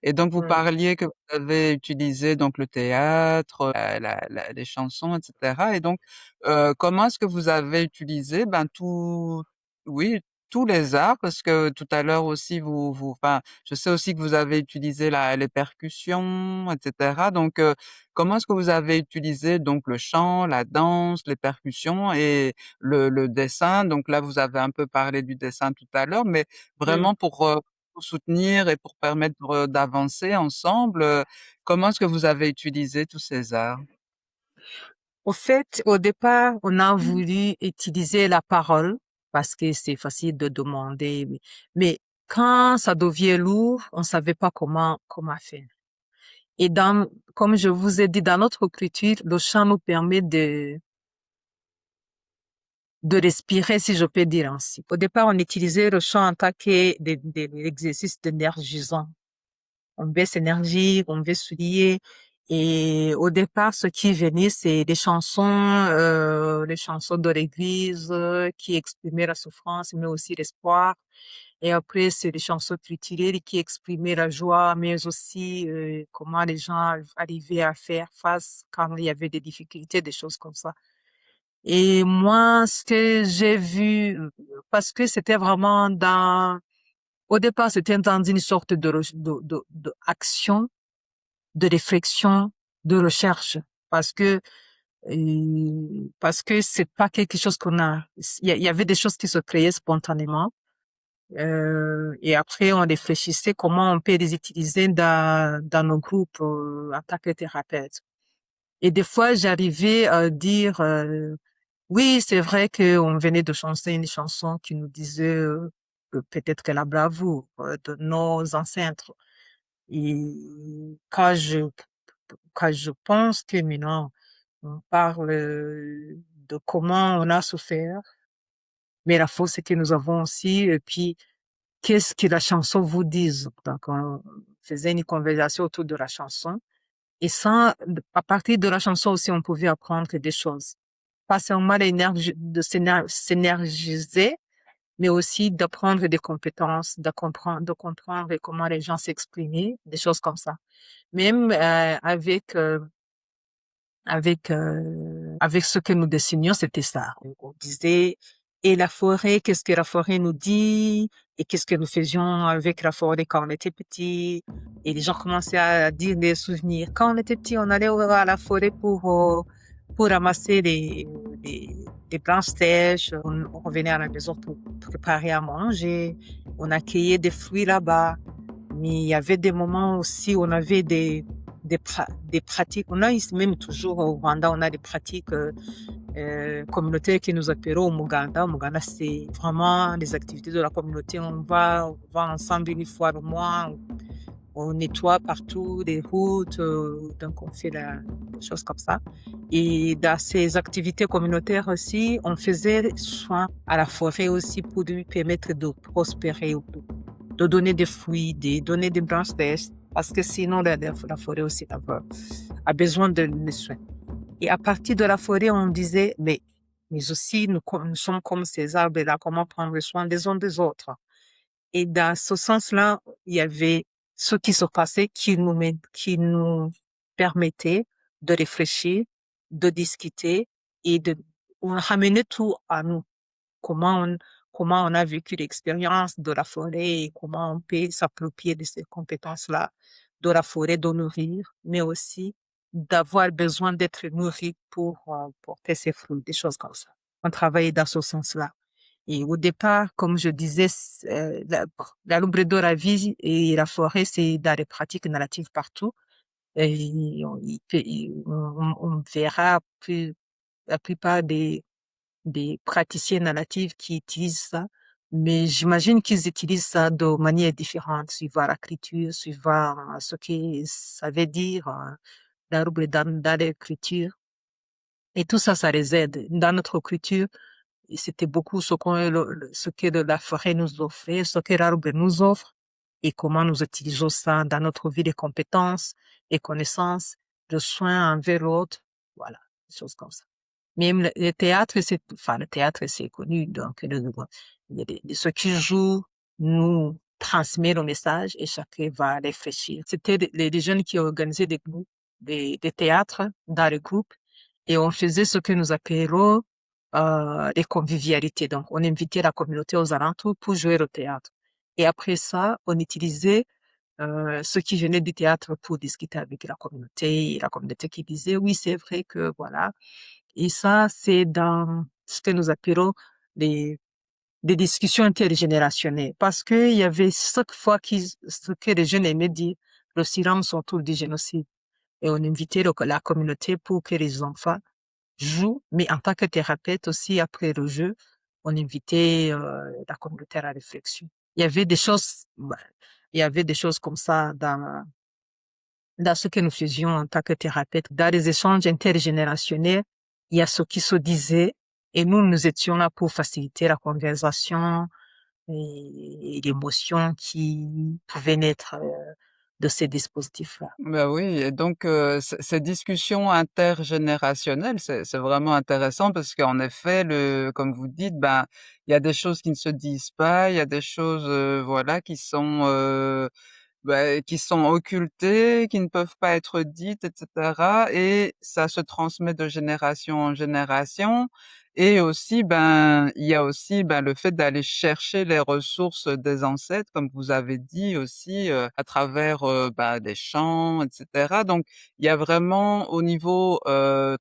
Et donc vous mm, parliez que vous avez utilisé donc le théâtre, les chansons, et cetera. Et donc, comment est-ce que vous avez utilisé, ben, oui, tous les arts? Parce que tout à l'heure aussi enfin, je sais aussi que vous avez utilisé les percussions, et cetera. Donc, comment est-ce que vous avez utilisé donc le chant, la danse, les percussions et le dessin? Donc là, vous avez un peu parlé du dessin tout à l'heure, mais mm. vraiment pour soutenir et pour permettre, d'avancer ensemble, comment est-ce que vous avez utilisé tous ces arts? Au fait, au départ, on a voulu utiliser la parole parce que c'est facile de demander, mais quand ça devient lourd, on savait pas comment faire. Et comme je vous ai dit, dans notre culture, le chant nous permet de respirer, si je peux dire ainsi. Au départ, on utilisait le chant en tant que des exercices d'énergisant. On veut s'énergie, on veut soulier. Et au départ, ce qui venait, c'est les chansons de l'église qui exprimaient la souffrance, mais aussi l'espoir. Et après, c'est les chansons culturelles qui exprimaient la joie, mais aussi comment les gens arrivaient à faire face quand il y avait des difficultés, des choses comme ça. Et moi, ce que j'ai vu, parce que c'était vraiment au départ, c'était dans une sorte de action, de réflexion, de recherche, parce que c'est pas quelque chose il y avait des choses qui se créaient spontanément. Et après, on réfléchissait comment on peut les utiliser dans nos groupes en tant que thérapeute. Et des fois, j'arrivais à dire, oui, c'est vrai qu'on venait de chanter une chanson qui nous disait que peut-être que la bravoure de nos ancêtres. Et quand je, quand je pense que maintenant, on parle de comment on a souffert, mais la force que nous avons aussi, et puis qu'est-ce que la chanson vous dit. Donc, on faisait une conversation autour de la chanson. Et ça, à partir de la chanson aussi, on pouvait apprendre des choses. Pas seulement l'énergie, de s'énergiser, mais aussi d'apprendre des compétences, de comprendre comment les gens s'exprimaient, des choses comme ça. Même avec ce que nous dessinions, c'était ça. On disait, et la forêt, qu'est-ce que la forêt nous dit? Et qu'est-ce que nous faisions avec la forêt quand on était petit? Et les gens commençaient à dire des souvenirs. Quand on était petit, on allait à la forêt pour ramasser des branches sèches. On revenait à la maison pour préparer à manger. On accueillait des fruits là-bas. Mais il y avait des moments aussi où on avait des pratiques. On a ici même toujours au Rwanda, on a des pratiques communautaires que nous appelons Umuganda. Umuganda, c'est vraiment des activités de la communauté. On va ensemble une fois le mois. On nettoie partout les routes. Donc, on fait des choses comme ça. Et dans ces activités communautaires aussi, on faisait soin à la forêt aussi pour lui permettre de prospérer, de donner des fruits, de donner des branches sèches, parce que sinon la forêt aussi a besoin de soins. Et à partir de la forêt, on disait, mais aussi nous sommes comme ces arbres-là, comment prendre soin des uns des autres. Et dans ce sens-là, il y avait ce qui se passait qui nous permettait de réfléchir, de discuter et on ramenait tout à nous. Comment on, comment on a vécu l'expérience de la forêt et comment on peut s'approprier de ces compétences-là de la forêt, de nourrir, mais aussi d'avoir besoin d'être nourri pour porter ses fruits, des choses comme ça. On travaillait dans ce sens-là. Et au départ, comme je disais, la vie et la forêt, c'est dans les pratiques natives partout. Et on verra la plupart des praticiens natifs qui utilisent ça, mais j'imagine qu'ils utilisent ça de manière différente, suivant la culture, suivant ce que ça veut dire, l'arbre dans l'écriture. Et tout ça, ça les aide. Dans notre culture, et c'était beaucoup ce que la forêt nous offrait, ce que l'arbre nous offre, et comment nous utilisons ça dans notre vie, de compétences, et connaissances, de soins envers l'autre. Voilà, des choses comme ça. Même le théâtre, le théâtre, c'est connu. Donc, il y a ceux qui jouent nous transmet le message et chacun va réfléchir. C'était les jeunes qui organisaient des groupes, des théâtres dans les groupes et on faisait ce que nous appelons des convivialités. Donc, on invitait la communauté aux alentours pour jouer au théâtre. Et après ça, on utilisait ceux qui venaient du théâtre pour discuter avec la communauté et la communauté qui disait oui, c'est vrai que voilà, et ça, c'est dans ce que nous appelons des discussions intergénérationnelles. Parce que il y avait chaque fois ce que les jeunes aimaient dire, le silence autour du génocide. Et on invitait la communauté pour que les enfants jouent, mais en tant que thérapeute aussi, après le jeu, on invitait la communauté à la réflexion. Il y avait des choses, il y avait des choses comme ça dans ce que nous faisions en tant que thérapeute, dans les échanges intergénérationnels. Il y a ce qui se disait et nous étions là pour faciliter la conversation et l'émotion qui pouvait naître de ces dispositifs-là. Bah oui, et donc ces discussions intergénérationnelles, c'est vraiment intéressant parce qu'en effet, comme vous dites, ben il y a des choses qui ne se disent pas, il y a des choses, voilà, qui sont occultées, qui ne peuvent pas être dites, etc. Et ça se transmet de génération en génération. Et aussi, ben, il y a aussi, ben, le fait d'aller chercher les ressources des ancêtres, comme vous avez dit aussi, à travers, bah, des chants, etc. Donc, il y a vraiment au niveau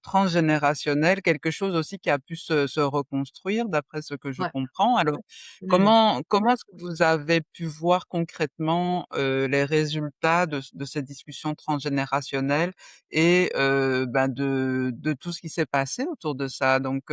transgénérationnel quelque chose aussi qui a pu se reconstruire, d'après ce que je Ouais. comprends. Alors, Mm. comment est-ce que vous avez pu voir concrètement, les résultats de ces discussions transgénérationnelles et ben, de tout ce qui s'est passé autour de ça? Donc,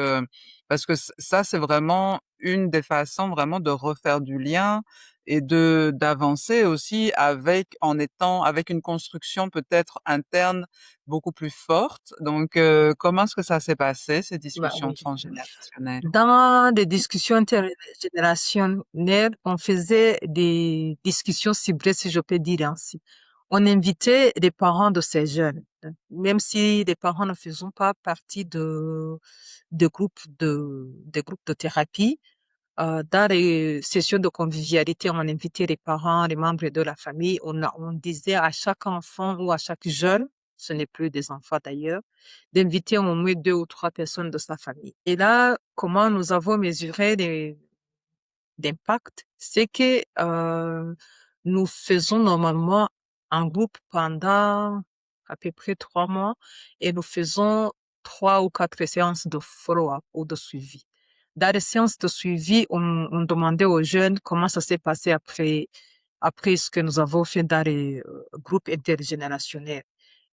parce que ça, c'est vraiment une des façons vraiment de refaire du lien et d'avancer aussi avec une construction peut-être interne beaucoup plus forte. Donc, comment est-ce que ça s'est passé, ces Bah discussions oui. transgénérationnelles? Dans des discussions intergénérationnelles, on faisait des discussions ciblées, si je peux dire ainsi. On invitait les parents de ces jeunes, même si les parents ne faisaient pas partie de groupes de thérapie. Dans les sessions de convivialité, on invitait les parents, les membres de la famille. On disait à chaque enfant ou à chaque jeune, ce n'est plus des enfants d'ailleurs, d'inviter au moins deux ou trois personnes de sa famille. Et là, comment nous avons mesuré d'impact, c'est que nous faisons normalement un groupe pendant à peu près 3 mois et nous faisons 3 ou 4 séances de follow-up ou de suivi. Dans les séances de suivi, on demandait aux jeunes comment ça s'est passé après ce que nous avons fait dans les groupes intergénérationnels.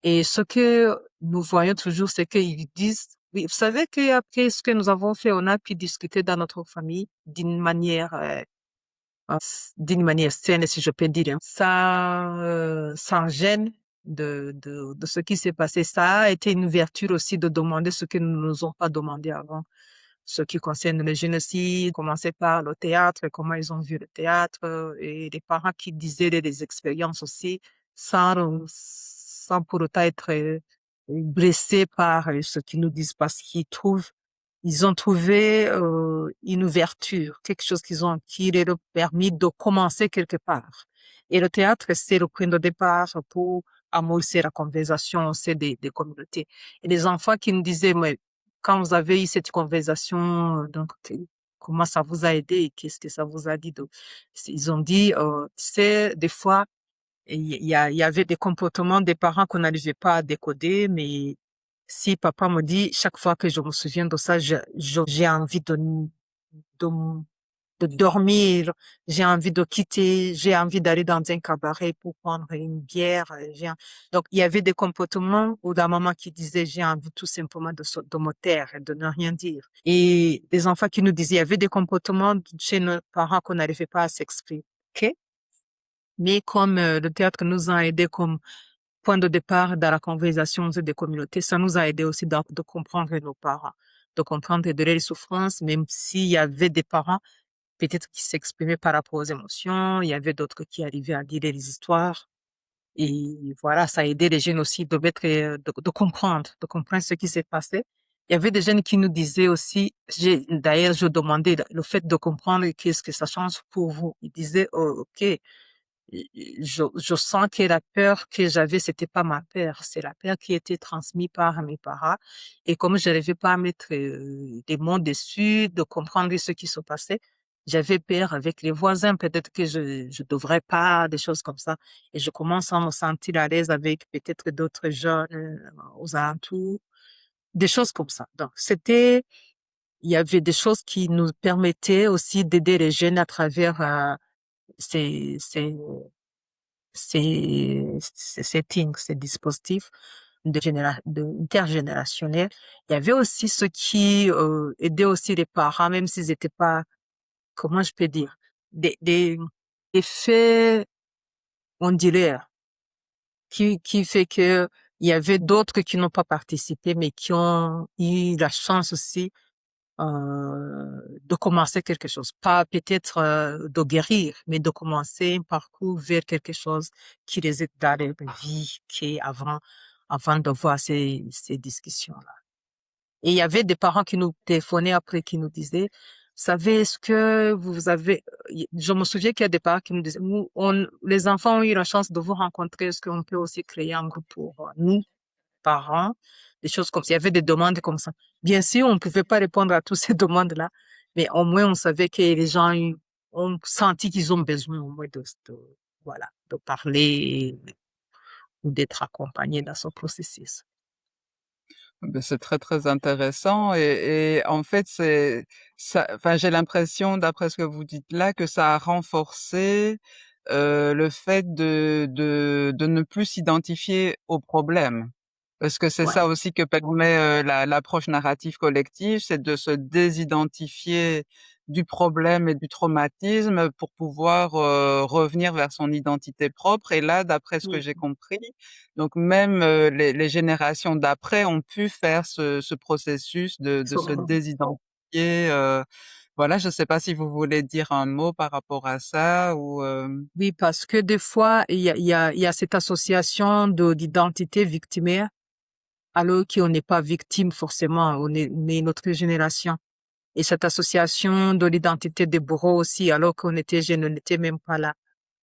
Et ce que nous voyons toujours, c'est qu'ils disent, oui, vous savez qu'après ce que nous avons fait, on a pu discuter dans notre famille d'une manière saine, si je peux dire, hein, sans gêne de ce qui s'est passé. Ça a été une ouverture aussi de demander ce que nous ne nous ont pas demandé avant. Ce qui concerne le génocide, commencer par le théâtre, comment ils ont vu le théâtre, et les parents qui disaient des expériences aussi, sans pour autant être blessés par ce qu'ils nous disent, parce qu'ils trouvent ils ont trouvé une ouverture, quelque chose qui leur a permis de commencer quelque part. Et le théâtre, c'est le point de départ pour amorcer la conversation au sein des communautés. Et les enfants qui nous disaient, mais quand vous avez eu cette conversation, donc comment ça vous a aidé et qu'est-ce que ça vous a dit? Donc, ils ont dit, tu sais, des fois, il y avait des comportements des parents qu'on n'arrivait pas à décoder, mais si papa me dit, chaque fois que je me souviens de ça, j'ai envie de, de dormir, j'ai envie de quitter, j'ai envie d'aller dans un cabaret pour prendre une bière. Donc, il y avait des comportements où la maman qui disait, j'ai envie tout simplement de me taire et de ne rien dire. Et des enfants qui nous disaient, il y avait des comportements chez nos parents qu'on n'arrivait pas à s'exprimer. OK? Mais comme le théâtre nous a aidés comme point de départ dans la conversation des communautés, ça nous a aidé aussi de comprendre nos parents, de comprendre de leurs souffrances, même s'il y avait des parents peut-être qui s'exprimaient par rapport aux émotions, il y avait d'autres qui arrivaient à dire des histoires. Et voilà, ça a aidé les jeunes aussi de comprendre ce qui s'est passé. Il y avait des jeunes qui nous disaient aussi, d'ailleurs, je demandais le fait de comprendre qu'est-ce que ça change pour vous. Ils disaient, oh, OK, je sens que la peur que j'avais, c'était pas ma peur, c'est la peur qui était transmise par mes parents. Et comme je n'arrivais pas à mettre des mots dessus, de comprendre ce qui se passait, j'avais peur avec les voisins, peut-être que je devrais pas, des choses comme ça. Et je commence à me sentir à l'aise avec peut-être d'autres jeunes aux alentours, des choses comme ça. Donc, il y avait des choses qui nous permettaient aussi d'aider les jeunes à travers ces ces settings, ces dispositifs intergénérationnels. Il y avait aussi ceux qui aidaient aussi les parents, même s'ils n'étaient pas, comment je peux dire, effet ondulaire qui fait que il y avait d'autres qui n'ont pas participé, mais qui ont eu la chance aussi de commencer quelque chose. Pas peut-être de guérir, mais de commencer un parcours vers quelque chose qui les aide dans leur vie avant de voir ces discussions-là. Et il y avait des parents qui nous téléphonaient après, qui nous disaient, vous savez, est-ce que vous avez, je me souviens qu'il y a des parents qui nous disaient, les enfants ont eu la chance de vous rencontrer, est-ce qu'on peut aussi créer un groupe pour nous, parents, des choses comme ça. Il y avait des demandes comme ça. Bien sûr, on ne pouvait pas répondre à toutes ces demandes-là, mais au moins on savait que les gens ont senti qu'ils ont besoin au moins voilà, de parler ou d'être accompagnés dans ce processus. Ben, c'est très, très intéressant et en fait, c'est ça enfin, j'ai l'impression, d'après ce que vous dites là, que ça a renforcé, le fait de ne plus s'identifier au problème. Parce que c'est Ouais, ça aussi que permet, l'approche narrative collective, c'est de se désidentifier du problème et du traumatisme pour pouvoir, revenir vers son identité propre et là, d'après ce que oui, j'ai compris, donc même, les générations d'après ont pu faire ce processus de se absolument. désidentifier, voilà, je ne sais pas si vous voulez dire un mot par rapport à ça ou, Oui, parce que des fois, il y a cette association d'identité victimaire, alors qu'on n'est pas victime forcément, on est notre génération. Et cette association de l'identité des bourreaux aussi, alors qu'on était jeunes, on n'était même pas là.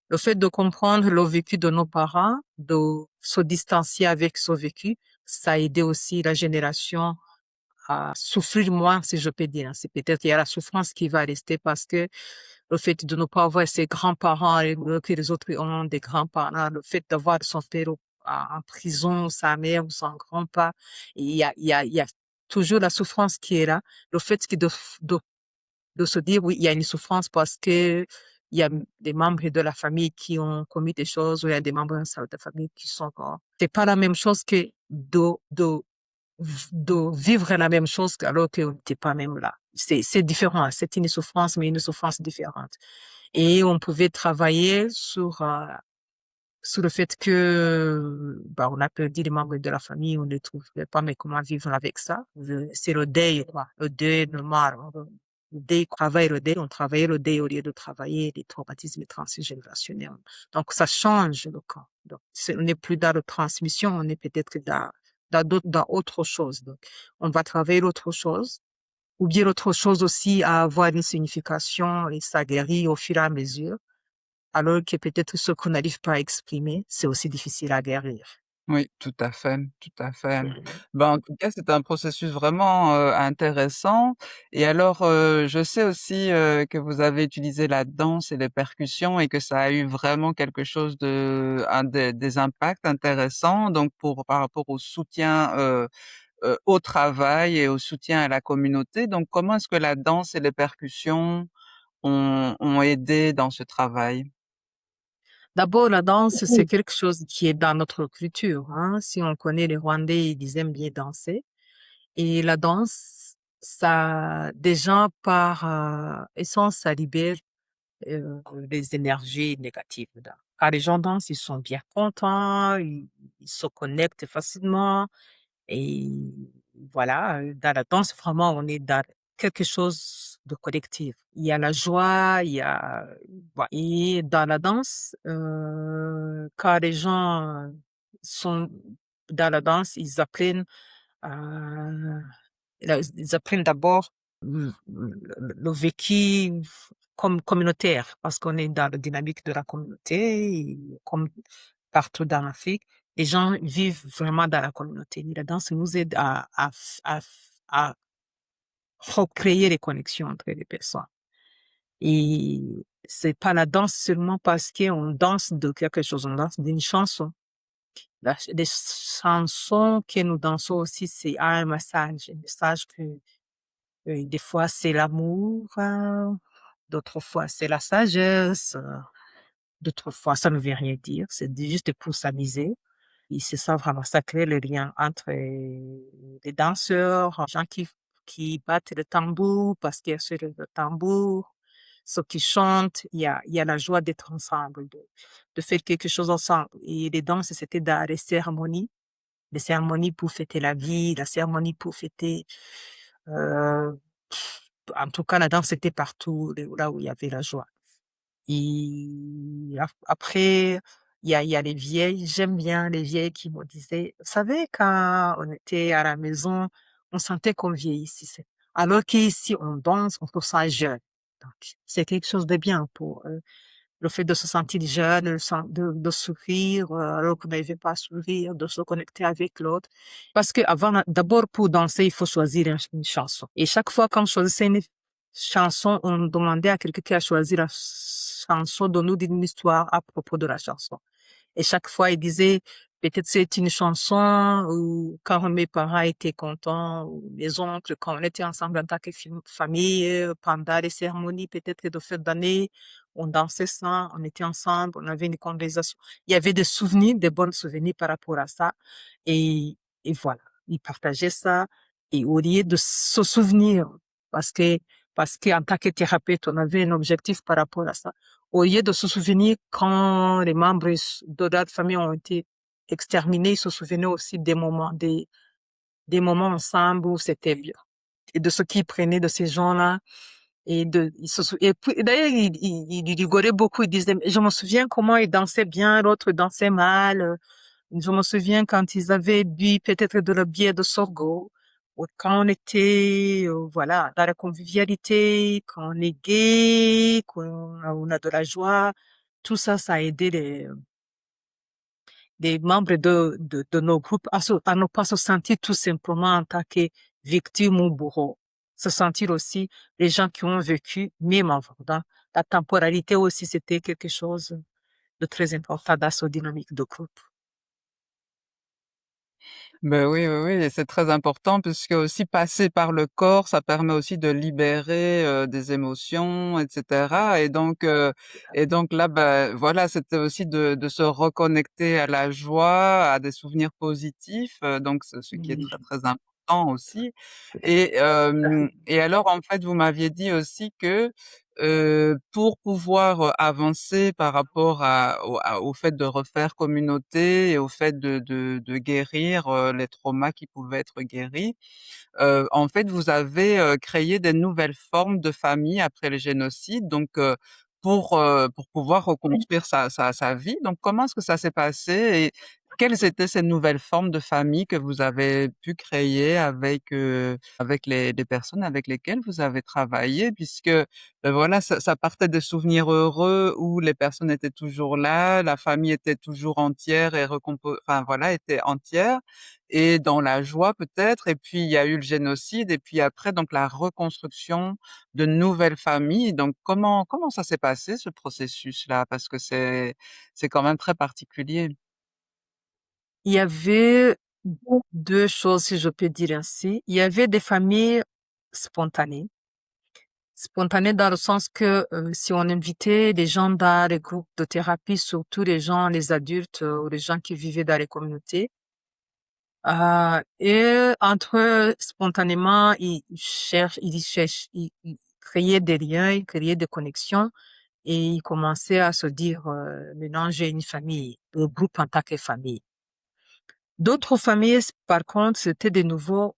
Le fait de comprendre le vécu de nos parents, de se distancier avec ce vécu, ça a aidé aussi la génération à souffrir moins, si je peux dire. C'est peut-être qu'il y a la souffrance qui va rester parce que le fait de ne pas avoir ses grands-parents, que les autres ont des grands-parents, le fait d'avoir son père en prison, sa mère ou son grand-père, il y a toujours la souffrance qui est là. Le fait de, de se dire, oui, il y a une souffrance parce que il y a des membres de la famille qui ont commis des choses, ou il y a des membres de la famille qui sont morts. C'est pas la même chose que de vivre la même chose alors qu'on n'était pas même là. C'est différent. C'est une souffrance, mais une souffrance différente. Et on pouvait travailler sur le fait que, bah, on a perdu des membres de la famille, on ne trouvait pas, mais comment vivre avec ça? C'est le deuil, quoi. Le deuil normal. Le deuil, travaille le deuil, on travaillait le deuil au lieu de travailler les traumatismes transgénérationnels. Donc, ça change le cas. Donc, on n'est plus dans la transmission, on est peut-être dans autre chose. Donc, on va travailler l'autre chose. Ou bien l'autre chose aussi à avoir une signification et ça guérit au fur et à mesure. Alors que peut-être ce qu'on n'arrive pas à exprimer, c'est aussi difficile à guérir. oui, tout à fait, tout à fait. Ben, en tout cas, c'est un processus vraiment, intéressant et alors, je sais aussi, que vous avez utilisé la danse et les percussions et que ça a eu vraiment quelque chose un des impacts intéressants donc par rapport au soutien, au travail et au soutien à la communauté. Donc comment est-ce que la danse et les percussions ont aidé dans ce travail? D'abord, la danse, c'est quelque chose qui est dans notre culture, hein. Si on connaît les Rwandais, ils aiment bien danser. Et la danse, ça, déjà par essence, ça libère les énergies négatives. Quand les gens dansent, ils sont bien contents, ils se connectent facilement. Et voilà, dans la danse, vraiment, on est dans quelque chose de collectif. Il y a la joie, il y a, voilà. Et dans la danse, quand les gens sont dans la danse, ils apprennent d'abord le vécu comme communautaire, parce qu'on est dans la dynamique de la communauté, et comme partout dans l'Afrique, les gens vivent vraiment dans la communauté. Et la danse nous aide à, à recréer les connexions entre les personnes. Et c'est pas la danse seulement parce qu'on danse de quelque chose, on danse d'une chanson. Les chansons que nous dansons aussi, c'est un message que des fois c'est l'amour, d'autres fois c'est la sagesse, d'autres fois ça ne veut rien dire, c'est juste pour s'amuser. Et c'est ça vraiment, ça crée le lien entre les danseurs, les gens qui battent le tambour parce qu'il y a sur le tambour. ceux qui chantent, il y a la joie d'être ensemble, de faire quelque chose ensemble. Et les danses, c'était dans les cérémonies pour fêter la vie, la cérémonie pour fêter, euh, en tout cas, la danse était partout, là où il y avait la joie. Et après, il y a les vieilles. J'aime bien les vieilles qui me disaient, vous savez, quand on était à la maison, on sentait qu'on vieillissait. Alors qu'ici, on danse, on se sent jeune. Donc, c'est quelque chose de bien pour le fait de se sentir jeune, de sourire, alors qu'on n'arrivait pas à sourire, de se connecter avec l'autre. Parce que d'abord, pour danser, il faut choisir une chanson. Et chaque fois qu'on choisissait une chanson, on demandait à quelqu'un qui a choisi la chanson de nous dire une histoire à propos de la chanson. Et chaque fois, il disait, peut-être c'est une chanson où quand mes parents étaient contents, ou mes oncles, quand on était ensemble en tant que famille, pendant les cérémonies, peut-être de fin d'année, on dansait ça, on était ensemble, on avait une conversation. Il y avait des souvenirs, des bons souvenirs par rapport à ça. Et, et voilà, ils partageaient ça. Et au lieu de se souvenir, parce que, parce qu'en tant que thérapeute, on avait un objectif par rapport à ça au lieu de se souvenir quand les membres de notre famille ont été exterminés, ils se souvenaient aussi des moments ensemble où c'était bien. Et de ce qu'ils prenaient de ces gens-là. Et puis, d'ailleurs, ils rigolaient beaucoup. Ils disaient, je me souviens comment ils dansaient bien, l'autre dansait mal. Je me souviens quand ils avaient bu peut-être de la bière de sorgho, ou quand on était, voilà, dans la convivialité, quand on est gai, on a de la joie. Tout ça, ça a aidé les membres de nos groupes à ne pas se sentir tout simplement en tant que victime ou bourreau. Se sentir aussi les gens qui ont vécu, même avant. Dans la temporalité aussi, c'était quelque chose de très important dans cette dynamique de groupe. Ben oui, oui, oui, et c'est très important puisque aussi passer par le corps, ça permet aussi de libérer des émotions, etc. Et donc là, ben voilà, c'était aussi de se reconnecter à la joie, à des souvenirs positifs, donc ce qui est très Oui. très important aussi. Et alors en fait, vous m'aviez dit aussi que pour pouvoir avancer par rapport au fait de refaire communauté et au fait de guérir les traumas qui pouvaient être guéris, en fait, vous avez créé des nouvelles formes de famille après le génocide, donc pour pouvoir reconstruire sa vie. Donc, comment est-ce que ça s'est passé et quelles étaient ces nouvelles formes de famille que vous avez pu créer avec les personnes avec lesquelles vous avez travaillé, puisque voilà, ça partait des souvenirs heureux où les personnes étaient toujours là, la famille était toujours entière et enfin voilà, était entière et dans la joie peut-être. Et puis il y a eu le génocide et puis après donc la reconstruction de nouvelles familles. Donc comment ça s'est passé ce processus-là? Parce que c'est quand même très particulier. Il y avait deux choses, si je peux dire ainsi. Il y avait des familles spontanées. Spontanées dans le sens que si on invitait des gens dans les groupes de thérapie, surtout les gens, les adultes ou les gens qui vivaient dans les communautés, et entre eux, spontanément, ils créaient des liens, ils créaient des connexions et ils commençaient à se dire, maintenant j'ai une famille, le groupe en tant que famille. D'autres familles, par contre, c'était des nouveaux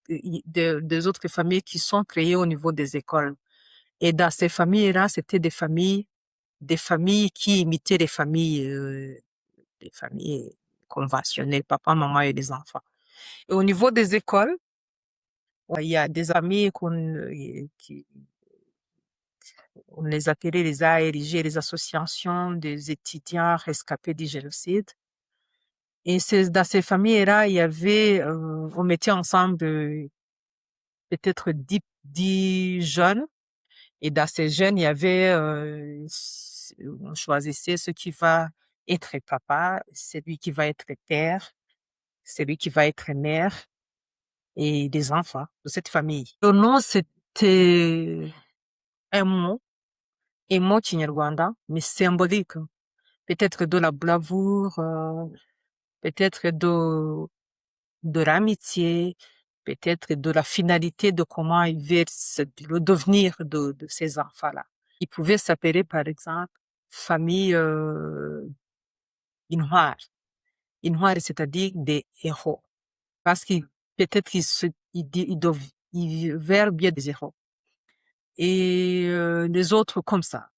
des autres familles qui sont créées au niveau des écoles. Et dans ces familles-là, c'était des familles qui imitaient les familles conventionnelles, papa, maman et les enfants. Et au niveau des écoles, ouais, il y a des familles on les appelait les ARG, les associations des étudiants rescapés du génocide. Et dans ces familles-là, il y avait, on mettait ensemble peut-être dix jeunes. Et dans ces jeunes, il y avait, on choisissait ce qui va être papa, celui qui va être père, celui qui va être mère et des enfants de cette famille. Le nom, c'était un mot kinyarwanda, mais symbolique. Peut-être de la bravoure, peut-être de l'amitié, peut-être de la finalité de comment il veut le devenir de ces enfants-là. Ils pouvaient s'appeler, par exemple, famille Inhoir. Inhoir, c'est-à-dire des héros. Parce qu'ils, peut-être ils veulent bien des héros. Et les autres comme ça.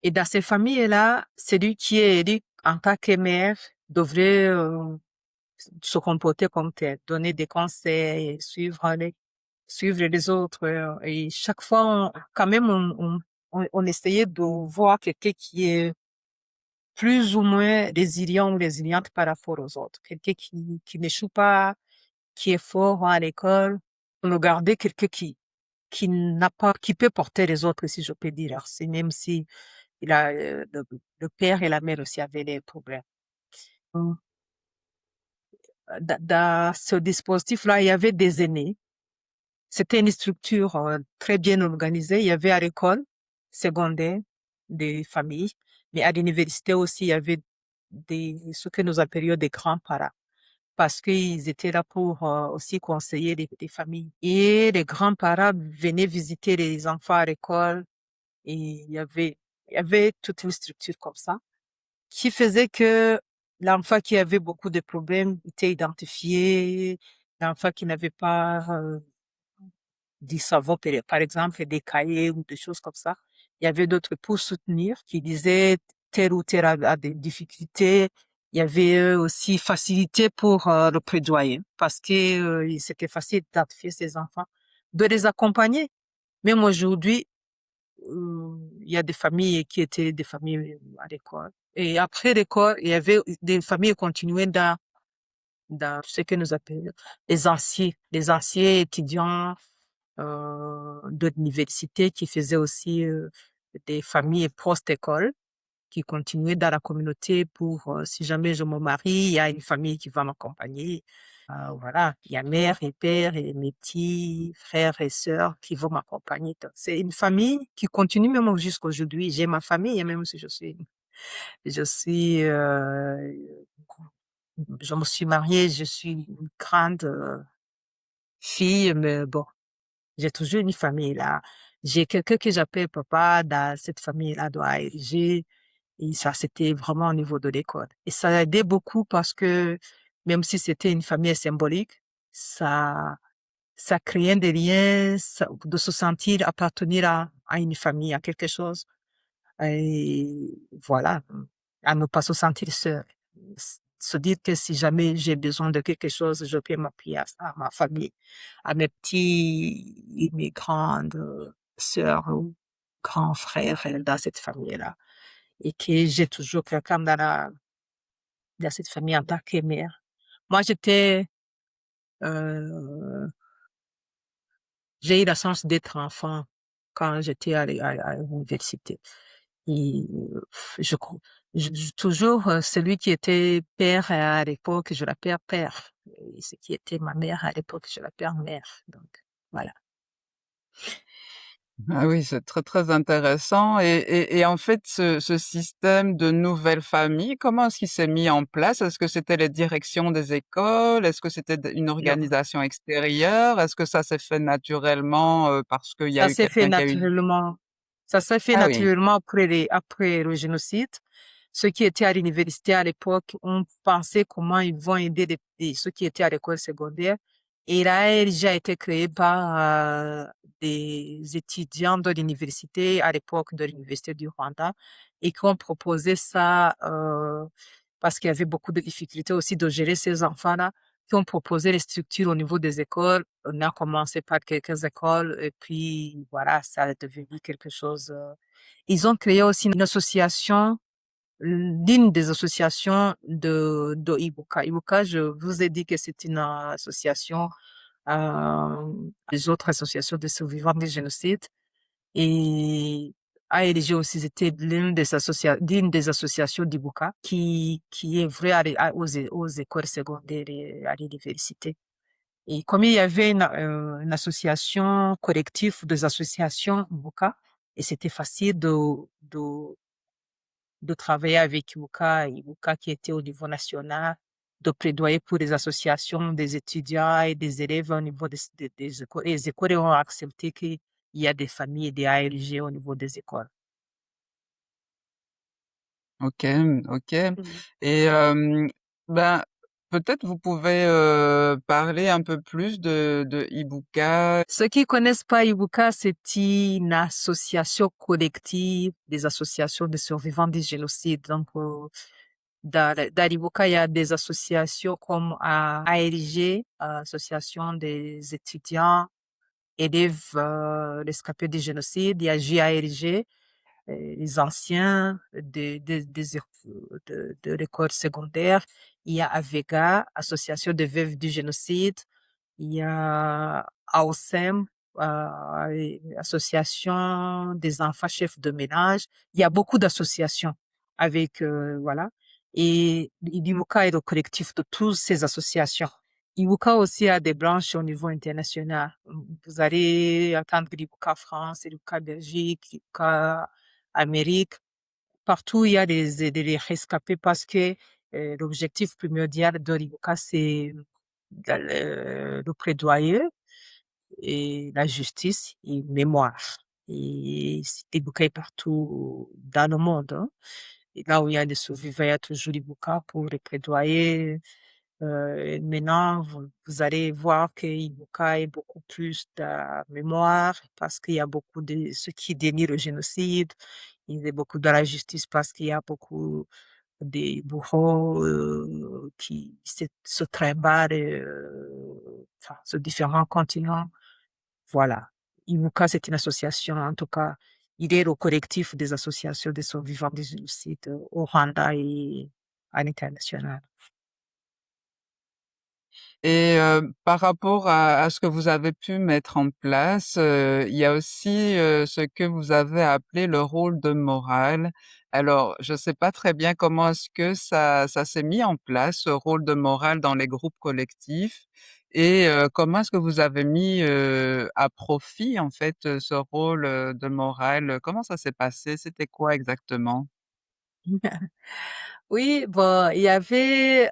Et dans ces familles-là, celui qui est élu en tant que mère devrait se comporter comme tel, donner des conseils, suivre les autres. Et chaque fois, quand même, on essayait de voir quelqu'un qui est plus ou moins résilient ou résiliente par rapport aux autres. Quelqu'un qui n'échoue pas, qui est fort à l'école. On regardait quelqu'un qui n'a pas, qui peut porter les autres, si je peux dire. C'est même si le père et la mère aussi avaient des problèmes. Hum. Dans ce dispositif-là, il y avait des aînés. C'était une structure très bien organisée. Il y avait à l'école secondaire des familles, mais à l'université aussi, il y avait ce que nous appelions des grands-parents, parce qu'ils étaient là pour aussi conseiller les familles. Et les grands-parents venaient visiter les enfants à l'école et il y avait toute une structure comme ça qui faisait que l'enfant qui avait beaucoup de problèmes était identifié, l'enfant qui n'avait pas du savon, par exemple, des cahiers ou des choses comme ça. Il y avait d'autres pour soutenir qui disaient tel ou tel a des difficultés. Il y avait aussi facilité pour le plaidoyer parce que c'était facile d'identifier ces enfants, de les accompagner. Même aujourd'hui, il y a des familles qui étaient des familles à l'école. Et après l'école, il y avait des familles qui continuaient dans ce que nous appelons les anciens étudiants de l'université qui faisaient aussi des familles post-école qui continuaient dans la communauté pour si jamais je me marie, il y a une famille qui va m'accompagner. Voilà, il y a mère et père et mes petits frères et sœurs qui vont m'accompagner. Donc, c'est une famille qui continue même jusqu'à aujourd'hui. J'ai ma famille, et même si je suis, je me suis mariée, je suis une grande fille, mais bon, j'ai toujours une famille là. J'ai quelqu'un que j'appelle papa dans cette famille-là doit ériger. Et ça, c'était vraiment au niveau de l'école. Et ça a aidé beaucoup parce que même si c'était une famille symbolique, ça, ça créait des liens, de se sentir appartenir à une famille, à quelque chose. Et voilà, à ne pas se sentir seul. Se dire que si jamais j'ai besoin de quelque chose, je peux m'appuyer à ma famille, à mes petits et mes grandes sœurs ou grands frères dans cette famille-là. Et que j'ai toujours quelqu'un dans cette famille en tant que mère. Moi, euh, j'ai eu la chance d'être enfant quand j'étais à l'université. Et je, crois- toujours celui qui était père à l'époque, je l'appelle père. Et ce qui était ma mère à l'époque, je l'appelle mère. Donc, voilà. Ah oui, c'est très, très intéressant et en fait, ce système de nouvelles familles, comment est-ce qu'il s'est mis en place? Est-ce que c'était les directions des écoles? Est-ce que c'était d une Non. organisation extérieure? Est-ce que ça s'est fait naturellement, parce qu'il y a Ça eu s'est fait quelqu'un qui a eu naturellement. Ça s'est fait ah oui. naturellement après le génocide. Ceux qui étaient à l'université à l'époque ont pensé comment ils vont aider ceux qui étaient à l'école secondaire. Et là, elle a déjà été créée par des étudiants de l'université à l'époque de l'université du Rwanda et qui ont proposé ça parce qu'il y avait beaucoup de difficultés aussi de gérer ces enfants-là, qui ont proposé les structures au niveau des écoles. On a commencé par quelques écoles et puis voilà, ça a devenu quelque chose. Ils ont créé aussi une association, l'une des associations de Ibuka. Ibuka, je vous ai dit que c'est une association, des autres associations de survivants du génocide. Et ALG aussi, c'était l'une des associations d'Ibuka qui est vraie aux écoles secondaires et à l'université. Et comme il y avait une association collective des associations Ibuka, et c'était facile de travailler avec Ibuka, Ibuka qui était au niveau national. de plaidoyer pour les associations des étudiants et des élèves au niveau des écoles. Et les écoles ont accepté qu'il y a des familles et des ALG au niveau des écoles. OK, OK. Mhm. Et ben, peut-être vous pouvez parler un peu plus de Ibuka. Ceux qui connaissent pas Ibuka, c'est une association collective des associations de survivants du génocide. Donc, dans l'Ibuka, il y a des associations comme ALG, Association des étudiants élèves rescapés du génocide. Il y a JALG, les anciens de l'école secondaire. Il y a AVEGA, Association des veuves du génocide. Il y a AOSEM, Association des enfants chefs de ménage. Il y a beaucoup d'associations avec, voilà. Et l'IWUKA est le collectif de toutes ces associations. IWUKA aussi a des branches au niveau international. Vous allez entendre l'IWUKA France, l'IWUKA Belgique, l'IWUKA Amérique. Partout, il y a des rescapés parce que l'objectif primordial de l'IWUKA, c'est le plaidoyer et la justice et mémoire. Et c'est débouqué partout dans le monde, hein. Et là où il y a des survivants, il y a toujours des bouquins pour les plaidoyer. Maintenant, vous allez voir que Ibuka est beaucoup plus de mémoire parce qu'il y a beaucoup de ceux qui dénient le génocide. Il y a beaucoup de la justice parce qu'il y a beaucoup des bourreaux qui se trimballent enfin, sur différents continents. Voilà. IMUCA, c'est une association, en tout cas, il est au collectif des associations des survivants des génocides au Rwanda et à l'international. Et par rapport à ce que vous avez pu mettre en place, il y a aussi ce que vous avez appelé le rôle de morale. Alors, je ne sais pas très bien comment est-ce que ça s'est mis en place, ce rôle de morale dans les groupes collectifs, et comment est-ce que vous avez mis à profit en fait ce rôle de morale. Comment ça s'est passé? C'était quoi exactement? Oui, bon, il y avait,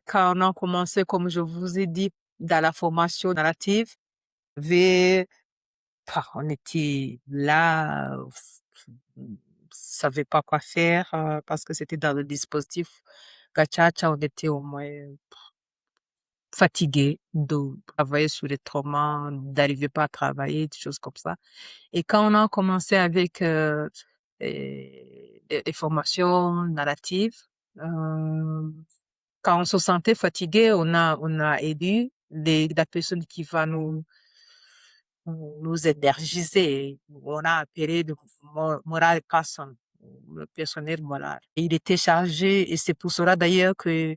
quand on a commencé, comme je vous ai dit, dans la formation narrative, avait, on était là, savait pas quoi faire, parce que c'était dans le dispositif Gachacha, on était au moins fatigué de travailler sur les traumas, d'arriver pas à travailler, des choses comme ça. Et quand on a commencé avec les formations narratives, euh, quand on se sentait fatigué, on a élu la personne qui va nous énergiser. On a appelé le moral person, le personnel moral. Et il était chargé, et c'est pour cela d'ailleurs que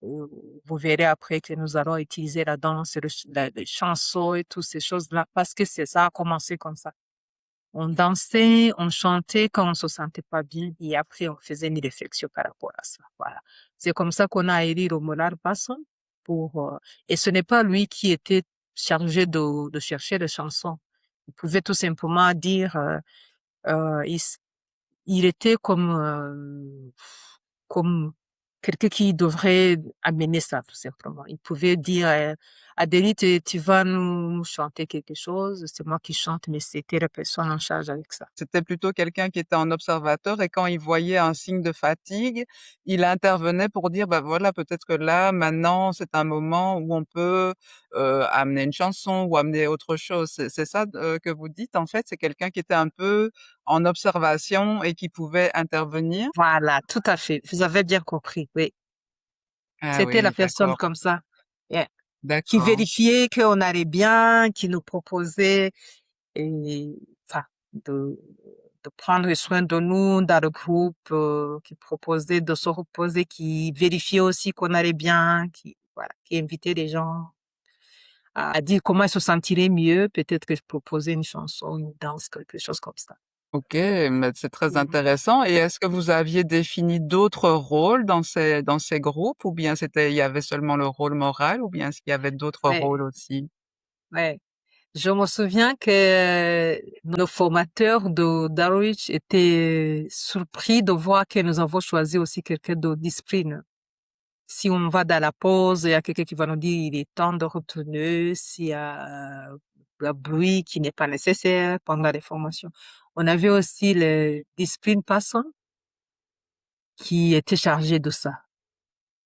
vous verrez après que nous allons utiliser la danse, les chansons et toutes ces choses-là, parce que c'est ça a commencé comme ça. On dansait, on chantait quand on se sentait pas bien, et après on faisait une réflexion par rapport à ça. Voilà. C'est comme ça qu'on a élu Romuald Passon et ce n'est pas lui qui était chargé de chercher les chansons. Il pouvait tout simplement dire, euh, il, il était comme quelqu'un qui devrait amener ça, tout simplement. Il pouvait dire, Adélie, tu vas nous chanter quelque chose. C'est moi qui chante, mais c'était la personne en charge avec ça. C'était plutôt quelqu'un qui était en observateur et quand il voyait un signe de fatigue, il intervenait pour dire, bah voilà, peut-être que là, maintenant, c'est un moment où on peut amener une chanson ou amener autre chose. C'est ça que vous dites, en fait, c'est quelqu'un qui était un peu en observation et qui pouvait intervenir. Voilà, tout à fait. Vous avez bien compris, oui. Ah C'était la oui, personne d'accord, comme ça, yeah, qui d'accord. vérifiait qu'on allait bien, qui nous proposait et enfin de prendre soin de nous dans le groupe, qui proposait de se reposer, qui vérifiait aussi qu'on allait bien, qui voilà, qui invitait les gens à dire comment ils se sentiraient mieux. Peut-être que je proposais une chanson, une danse, quelque chose comme ça. OK, mais c'est très Mhm. intéressant et est-ce que vous aviez défini d'autres rôles dans ces groupes ou bien il y avait seulement le rôle moral ou bien est-ce qu'il y avait d'autres rôles Ouais, aussi? ouais. Je me souviens que nos formateurs de Darwich étaient surpris de voir que nous avons choisi aussi quelqu'un de discipline. Si on va dans la pause, il y a quelqu'un qui va nous dire il est temps de retourner, s'il y a le bruit qui n'est pas nécessaire pendant les formations. On avait aussi le discipline person qui était chargé de ça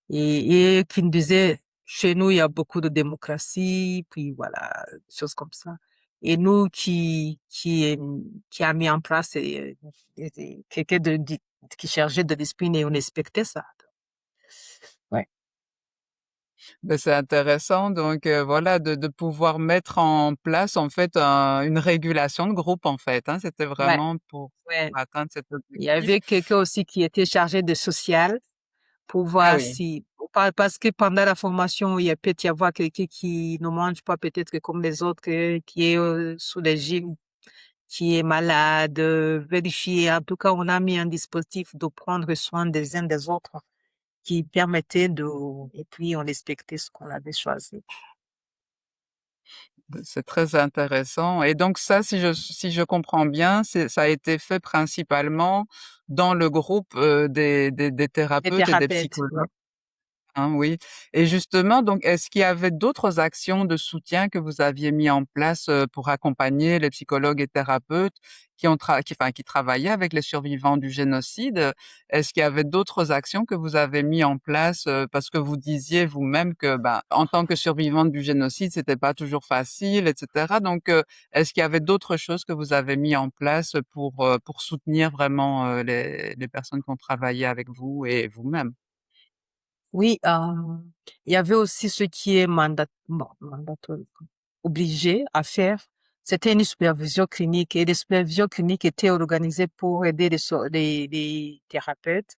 et qui nous disait, chez nous, il y a beaucoup de démocratie, puis voilà, des choses comme ça. Et nous, qui a mis en place quelqu'un qui chargeait de discipline et on respectait ça. Ouais. Ben, c'est intéressant donc voilà de pouvoir mettre en place en fait une régulation de groupe en fait, hein. C'était Ouais. vraiment pour Ouais. atteindre cet Il y objectif. avait quelqu'un aussi qui était chargé de social pour Ah voir oui. si, parce que pendant la formation, il y a peut-être y avoir quelqu'un qui ne mange pas peut-être que comme les autres, qui est sous les régime, qui est malade, vérifier. En tout cas, on a mis un dispositif de prendre soin des uns des autres qui permettait et puis on respectait ce qu'on avait choisi. C'est très intéressant et donc ça, si je comprends bien, ça a été fait principalement dans le groupe, des Les thérapeutes et des thérapeutes, ouais. psychologues? Hein, oui. Et justement, donc, est-ce qu'il y avait d'autres actions de soutien que vous aviez mis en place pour accompagner les psychologues et thérapeutes qui travaillaient avec les survivants du génocide? Est-ce qu'il y avait d'autres actions que vous avez mis en place parce que vous disiez vous-même que, bah, en tant que survivante du génocide, c'était pas toujours facile, etc. Donc, est-ce qu'il y avait d'autres choses que vous avez mis en place pour soutenir vraiment les personnes qui ont travaillé avec vous et vous-même? Oui, il y avait aussi ce qui est mandatoire, obligé à faire. C'était une supervision clinique et les supervisions cliniques étaient organisées pour aider les thérapeutes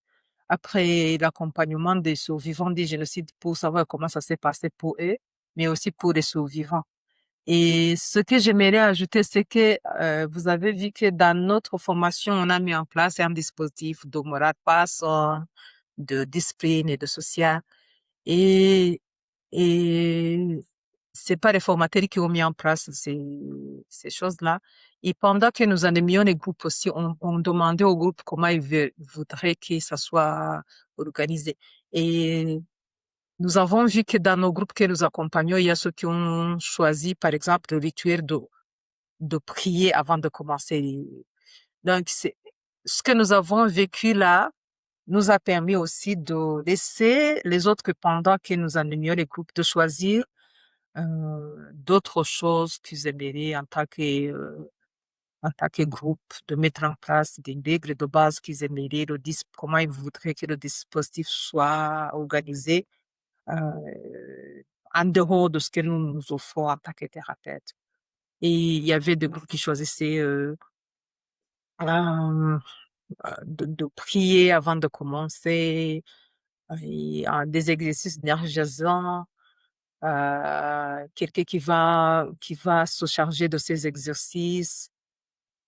après l'accompagnement des survivants des génocides pour savoir comment ça s'est passé pour eux, mais aussi pour les survivants. Et ce que j'aimerais ajouter, c'est que vous avez vu que dans notre formation, on a mis en place un dispositif de moral pass, de discipline et de social. Et, et c'est pas les formateurs qui ont mis en place ces choses-là. Et pendant que nous animions les groupes aussi, on demandait aux groupes comment voudraient que ça soit organisé. Et nous avons vu que dans nos groupes que nous accompagnons, il y a ceux qui ont choisi, par exemple, le rituel de prier avant de commencer. Donc, ce que nous avons vécu là nous a permis aussi de laisser les autres, que pendant que nous animions les groupes, de choisir d'autres choses qu'ils aimeraient en tant que groupe, de mettre en place des règles de base qu'ils aimeraient, comment ils voudraient que le dispositif soit organisé en dehors de ce que nous nous offrons en tant que thérapeute. Et il y avait des groupes qui choisissaient euh, de prier avant de commencer, et, des exercices énergisants, quelqu'un qui va se charger de ces exercices.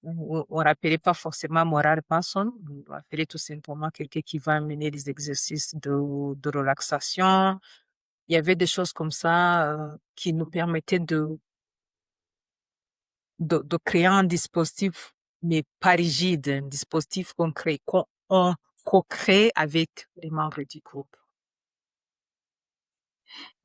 On n'appelait pas forcément moral person, on appelait tout simplement quelqu'un qui va mener des exercices de relaxation. Il y avait des choses comme ça qui nous permettaient de créer un dispositif, mais pas rigide, un dispositif concret, qu'on co-crée avec les membres du groupe.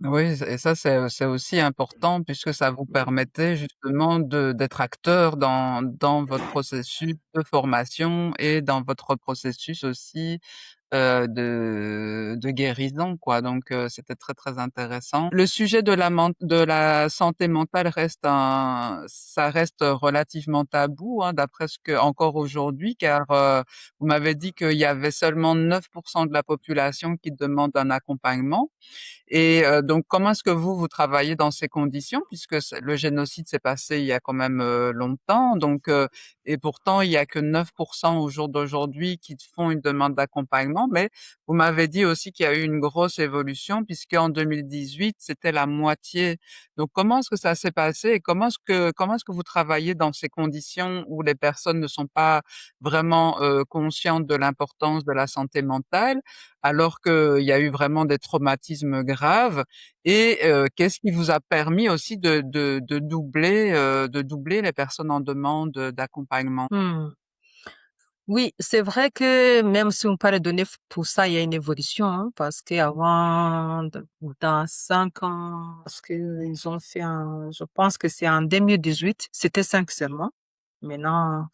Oui, et ça, c'est aussi important puisque ça vous permettait justement d'être acteur dans votre processus de formation et dans votre processus aussi de guérison, quoi. Donc, c'était très, très intéressant. Le sujet de la santé mentale ça reste relativement tabou, hein, d'après ce que encore aujourd'hui, car vous m'avez dit qu'il y avait seulement 9% de la population qui demande un accompagnement. Et donc comment est-ce que vous travaillez dans ces conditions? Puisque le génocide s'est passé il y a quand même longtemps, donc et pourtant il y a que 9% au jour d'aujourd'hui qui font une demande d'accompagnement. Mais vous m'avez dit aussi qu'il y a eu une grosse évolution puisqu'en 2018 c'était la moitié. Donc comment est-ce que ça s'est passé et comment est-ce que vous travaillez dans ces conditions où les personnes ne sont pas vraiment conscientes de l'importance de la santé mentale? Alors qu'il y a eu vraiment des traumatismes graves et qu'est-ce qui vous a permis aussi de doubler les personnes en demande d'accompagnement? Hmm. Oui, c'est vrai que même si on parle de données pour ça, il y a une évolution, hein, parce qu'avant, dans 5 ans, parce qu'ils ont fait je pense que c'est en 2018, c'était 5 seulement. Maintenant,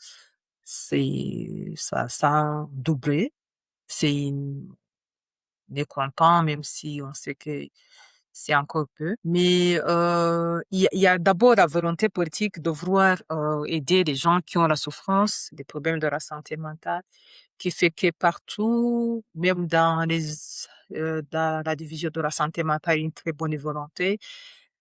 ça a doublé. C'est mécontent, même si on sait que c'est encore peu. Mais il y a d'abord la volonté politique de vouloir aider les gens qui ont la souffrance, des problèmes de la santé mentale, qui fait que partout, même dans la division de la santé mentale, il y a une très bonne volonté,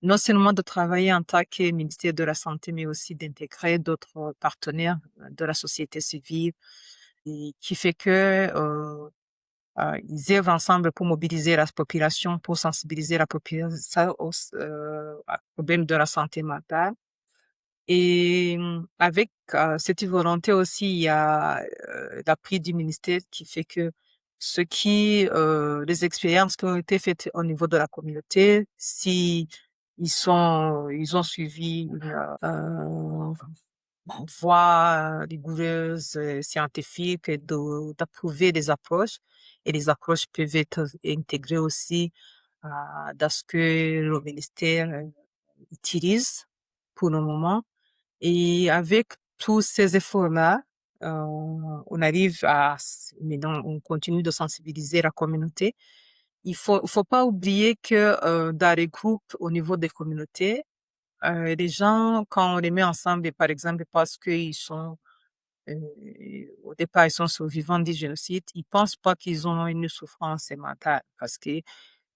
non seulement de travailler en tant que ministère de la Santé, mais aussi d'intégrer d'autres partenaires de la société civile, et qui fait que ils œuvrent ensemble pour mobiliser la population, pour sensibiliser la population au problème de la santé mentale. Et avec cette volonté aussi, il y a l'appui du ministère qui fait que les expériences qui ont été faites au niveau de la communauté, si ils ont suivi une voie rigoureuse, scientifique, et d'approuver les approches. Et les approches peuvent être intégrées aussi dans ce que le ministère utilise pour le moment. Et avec tous ces efforts-là, on arrive maintenant, on continue de sensibiliser la communauté. Il faut pas oublier que dans les groupes au niveau des communautés, les gens, quand on les met ensemble, et par exemple parce qu'ils sont euh, au départ, ils sont survivants du génocide, ils pensent pas qu'ils ont une souffrance mentale parce que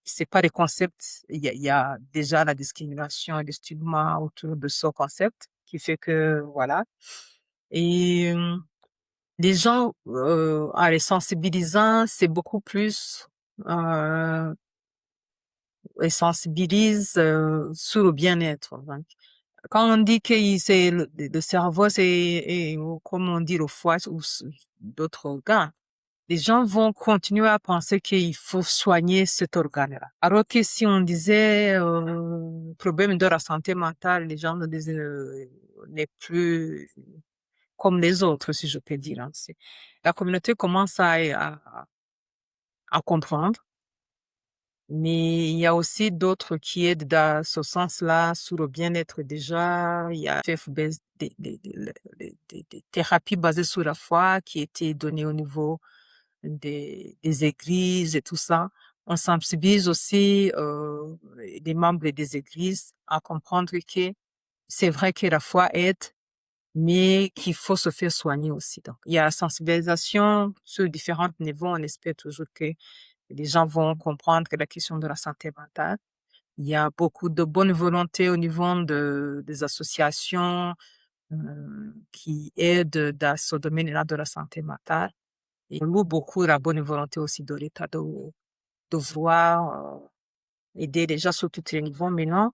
c'est pas des concepts. Il y a déjà la discrimination et le stigma autour de ce concept qui fait que voilà. Et les gens, en les sensibilisant, c'est beaucoup plus euh, ils sensibilisent sur le bien-être. Donc, quand on dit que c'est le cerveau, comme on dit le foie ou d'autres organes, les gens vont continuer à penser qu'il faut soigner cet organe-là. Alors que si on disait problème de la santé mentale, les gens ne disaient n'est plus comme les autres, si je peux dire, hein. La communauté commence à comprendre, mais il y a aussi d'autres qui aident dans ce sens-là, sur le bien-être déjà. Il y a des thérapies basées sur la foi qui étaient données au niveau des églises et tout ça. On sensibilise aussi les membres des églises à comprendre que c'est vrai que la foi aide, mais qu'il faut se faire soigner aussi. Donc, il y a la sensibilisation sur différents niveaux. On espère toujours que les gens vont comprendre que la question de la santé mentale. Il y a beaucoup de bonne volonté au niveau des associations qui aident dans ce domaine-là de la santé mentale. Et on loue beaucoup la bonne volonté aussi de l'État de vouloir aider les gens sur tous les niveaux. Maintenant,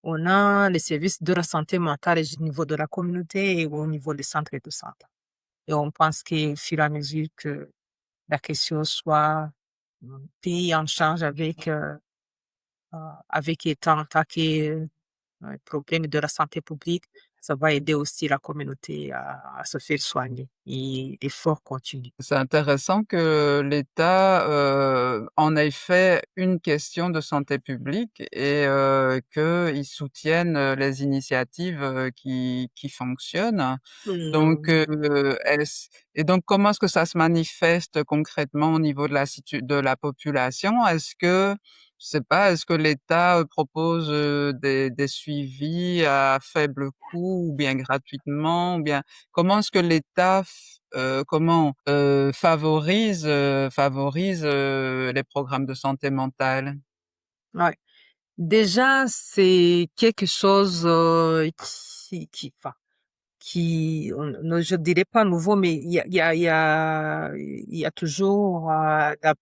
on a les services de la santé mentale au niveau de la communauté et au niveau des centres de santé. Et on pense qu'au fur et à mesure que la question soit prise en charge avec étant attaqué problème de la santé publique, ça va aider aussi la communauté à se faire soigner et l'effort continue. C'est intéressant que l'État, en ait fait une question de santé publique et qu'ils soutiennent, les initiatives, qui fonctionnent. Donc, est-ce et donc comment est-ce que ça se manifeste concrètement au niveau de la population? Est-ce que, je sais pas, est-ce que l'État, propose, des suivis à faible coût ou bien gratuitement? Ou bien comment est-ce que l'État favorise, les programmes de santé mentale? Ouais. Déjà, c'est quelque chose enfin, je dirais pas nouveau, mais il y a toujours la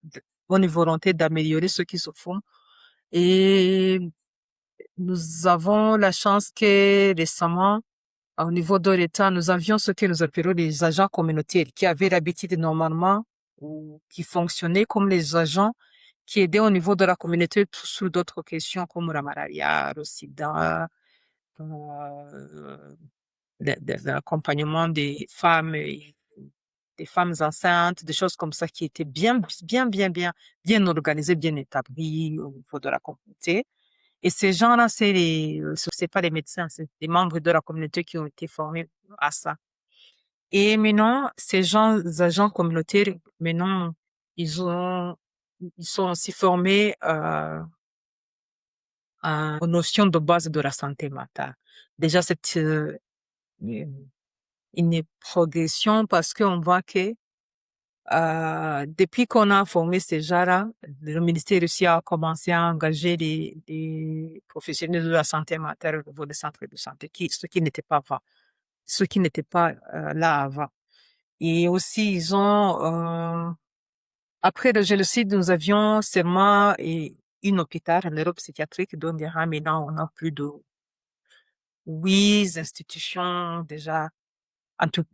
bonne volonté d'améliorer ce qui se font. Et nous avons la chance que récemment, au niveau de l'État, nous avions ce que nous appelons les agents communautaires qui avaient l'habitude normalement ou qui fonctionnaient comme les agents qui aidaient au niveau de la communauté sur d'autres questions comme la malaria, le sida, l'accompagnement des femmes des femmes enceintes, des choses comme ça qui étaient bien organisées, bien établies au niveau de la communauté. Et ces gens-là, c'est pas les médecins, c'est des membres de la communauté qui ont été formés à ça. Et maintenant, ces gens, agents communautaires, maintenant, ils ont, ils sont aussi formés aux notions de base de la santé mentale. Déjà, c'est une progression parce qu'on voit que depuis qu'on a formé ces gens-là, le ministère aussi a commencé à engager des professionnels de la santé mentale au niveau des centres de santé, ce qui n'était pas avant, ce qui n'était pas là avant. Et aussi, après le génocide, nous avions seulement une hôpital, un neuropsychiatrique, donc maintenant, on a plus de 8 institutions déjà,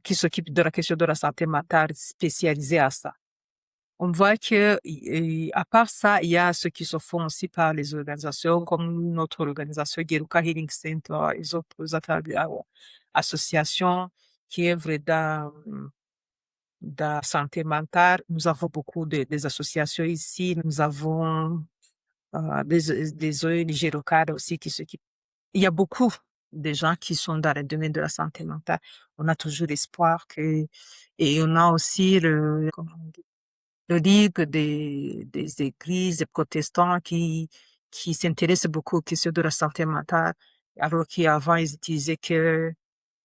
qui s'occupent de la question de la santé mentale spécialisées à ça. On voit que, à part ça, il y a ceux qui se font aussi par les organisations, comme notre organisation Geruka Healing Center, les autres associations qui œuvrent dans la santé mentale. Nous avons beaucoup des associations ici. Nous avons des ONG locales aussi qui s'occupent. Il y a beaucoup de gens qui sont dans le domaine de la santé mentale. On a toujours l'espoir et on a aussi le Ligue des églises des protestants qui s'intéressent beaucoup aux questions de la santé mentale, alors qu'avant, ils utilisaient que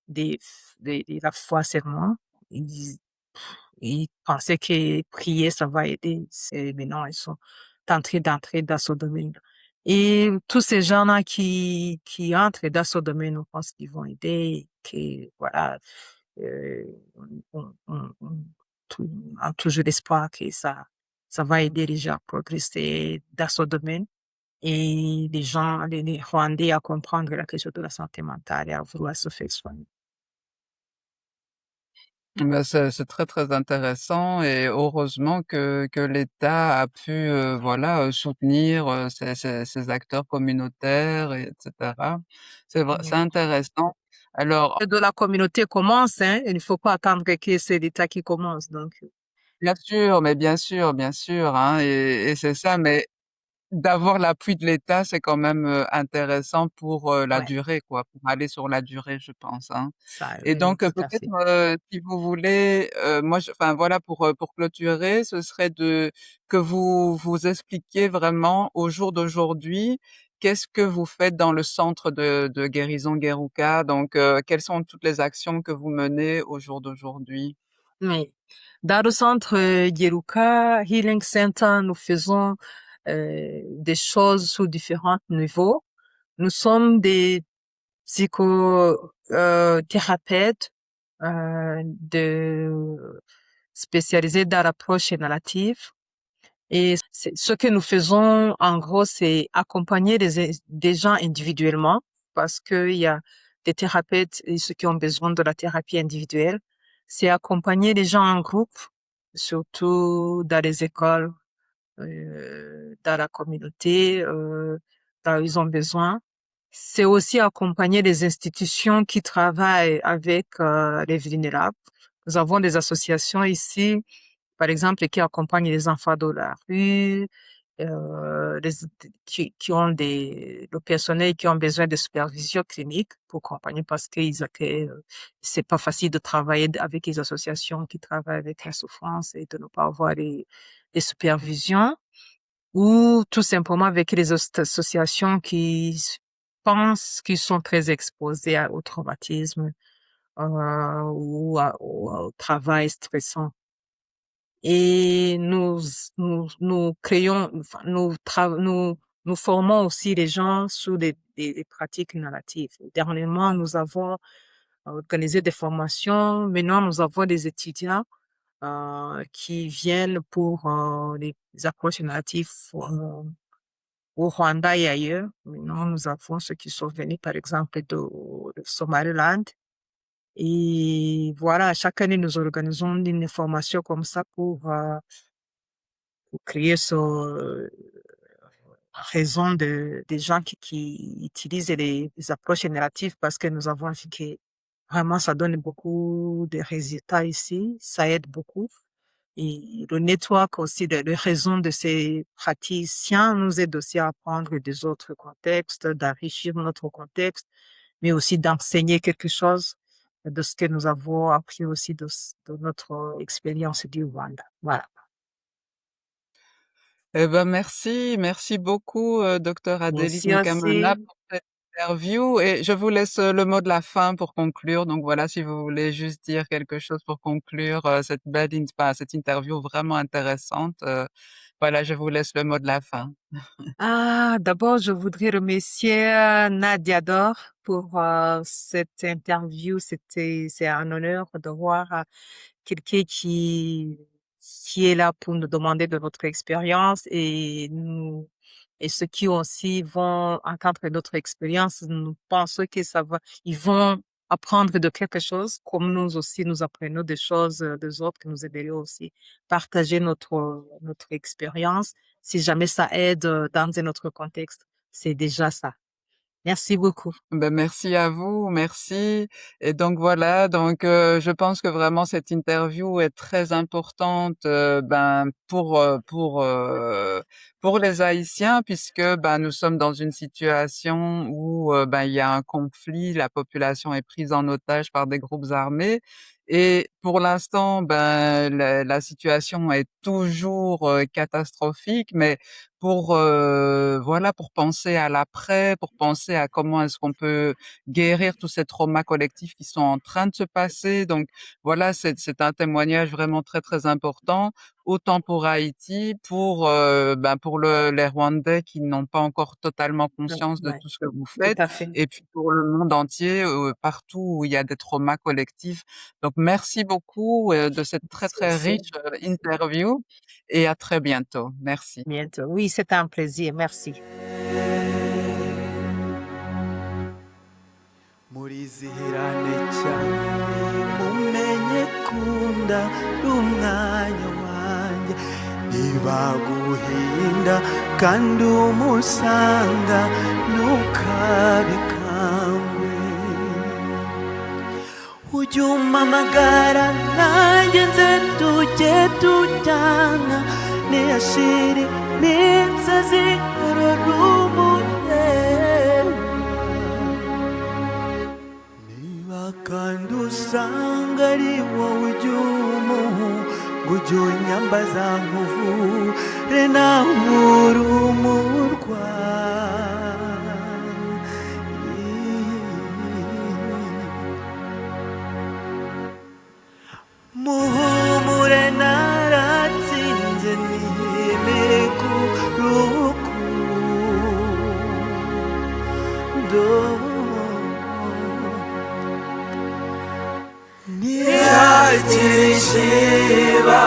des, la foi seulement. Ils pensaient que prier, ça va aider. Mais non, ils sont tentés d'entrer dans ce domaine. Et tous ces gens-là qui entrent dans ce domaine, on pense qu'ils vont aider, que voilà, euh, on a toujours l'espoir que ça va aider les gens à progresser dans ce domaine et les gens, les Rwandais à comprendre la question de la santé mentale et à vouloir se faire soigner. Bah, c'est très, très intéressant et heureusement que l'État a pu, voilà, soutenir, ces acteurs communautaires et etc. C'est Oui. intéressant. Alors, De la communauté commence, hein. Il ne faut pas attendre que c'est l'État qui commence. Donc, bien sûr, mais bien sûr, hein, et c'est ça, mais d'avoir l'appui de l'État, c'est quand même, intéressant pour, la ouais, durée, quoi, pour aller sur la durée, je pense, hein. ça, Et oui, donc, tout à peut-être, fait. si vous voulez, moi, enfin voilà, pour clôturer, ce serait que vous expliquiez vraiment au jour d'aujourd'hui, qu'est-ce que vous faites dans le centre de guérison Guérouka? Donc, quelles sont toutes les actions que vous menez au jour d'aujourd'hui? Oui. Dans le centre Geruka Healing Center, nous faisons des choses sous différents niveaux. Nous sommes des psychothérapeutes spécialisés dans l'approche narrative. Et ce que nous faisons, en gros, c'est accompagner des gens individuellement parce qu'il y a des thérapeutes et ceux qui ont besoin de la thérapie individuelle. C'est accompagner les gens en groupe, surtout dans les écoles, dans la communauté, là où ils ont besoin. C'est aussi accompagner les institutions qui travaillent avec les vulnérables. Nous avons des associations ici par exemple, qui accompagnent les enfants de la rue, les, qui ont le personnel qui ont besoin de supervision clinique pour accompagner parce que c'est pas facile de travailler avec les associations qui travaillent avec la souffrance et de ne pas avoir les supervisions ou tout simplement avec les associations qui pensent qu'ils sont très exposés au traumatisme au travail stressant. Et nous créons, enfin, nous formons aussi les gens sur des pratiques narratives. Dernièrement, nous avons organisé des formations. Maintenant, nous avons des étudiants qui viennent pour les approches narratives au Rwanda et ailleurs. Maintenant, nous avons ceux qui sont venus, par exemple, de Somaliland. Et voilà, chaque année, nous organisons une formation comme ça pour créer ce raison des gens qui utilisent les approches narratives parce que nous avons vu que Vraiment, ça donne beaucoup de résultats ici. Ça aide beaucoup. Et le network aussi, les raisons de ces praticiens nous aide aussi à apprendre des autres contextes, d'enrichir notre contexte, mais aussi d'enseigner quelque chose de ce que nous avons appris aussi de notre expérience du Rwanda. Voilà. Eh ben merci beaucoup, docteur Adélie Merci Nkamana aussi. pour cette interview et je vous laisse le mot de la fin pour conclure. Donc voilà, si vous voulez juste dire quelque chose pour conclure cette cette interview vraiment intéressante, voilà, je vous laisse le mot de la fin. Ah, d'abord, je voudrais remercier Nadia Dor pour cette interview. C'est un honneur de voir quelqu'un qui est là pour nous demander de notre expérience et ceux qui aussi vont entendre notre expérience, nous pensons que ils vont apprendre de quelque chose, comme nous aussi, nous apprenons des choses des autres, que nous aiderions aussi partager notre expérience. Si jamais ça aide dans un autre contexte, c'est déjà ça. Merci beaucoup. Ben, merci à vous, merci. Et donc voilà, donc je pense que vraiment cette interview est très importante pour les Haïtiens puisque ben nous sommes dans une situation où ben il y a un conflit, la population est prise en otage par des groupes armés et pour l'instant ben la situation est toujours catastrophique mais pour penser à l'après, pour penser à comment est-ce qu'on peut guérir tous ces traumas collectifs qui sont en train de se passer. Donc voilà, c'est un témoignage vraiment très, très important, autant pour Haïti, pour les Rwandais qui n'ont pas encore totalement conscience de Ouais, tout ce que vous tout faites à fait. et puis pour le monde entier, partout où il y a des traumas collectifs. Donc merci beaucoup, de cette très, Merci très aussi. riche, interview et à très bientôt. Merci. Bientôt. Oui, c'était un plaisir. Merci. murizihirane cyane mumenye kunda n'umwanya wanjye ntibaguhinda kandi umusanga ntukabikangwe ujye umpamagara nanjye nze tujye tujyana niyashiri n'insazi ururumureba niba kandi usanga ari wowe ujya umuhu ngo ujye unyambaza nkuvure nawe uri umurwa muhumure naratsinze niyemeye ku rukundo ntihagire ikiba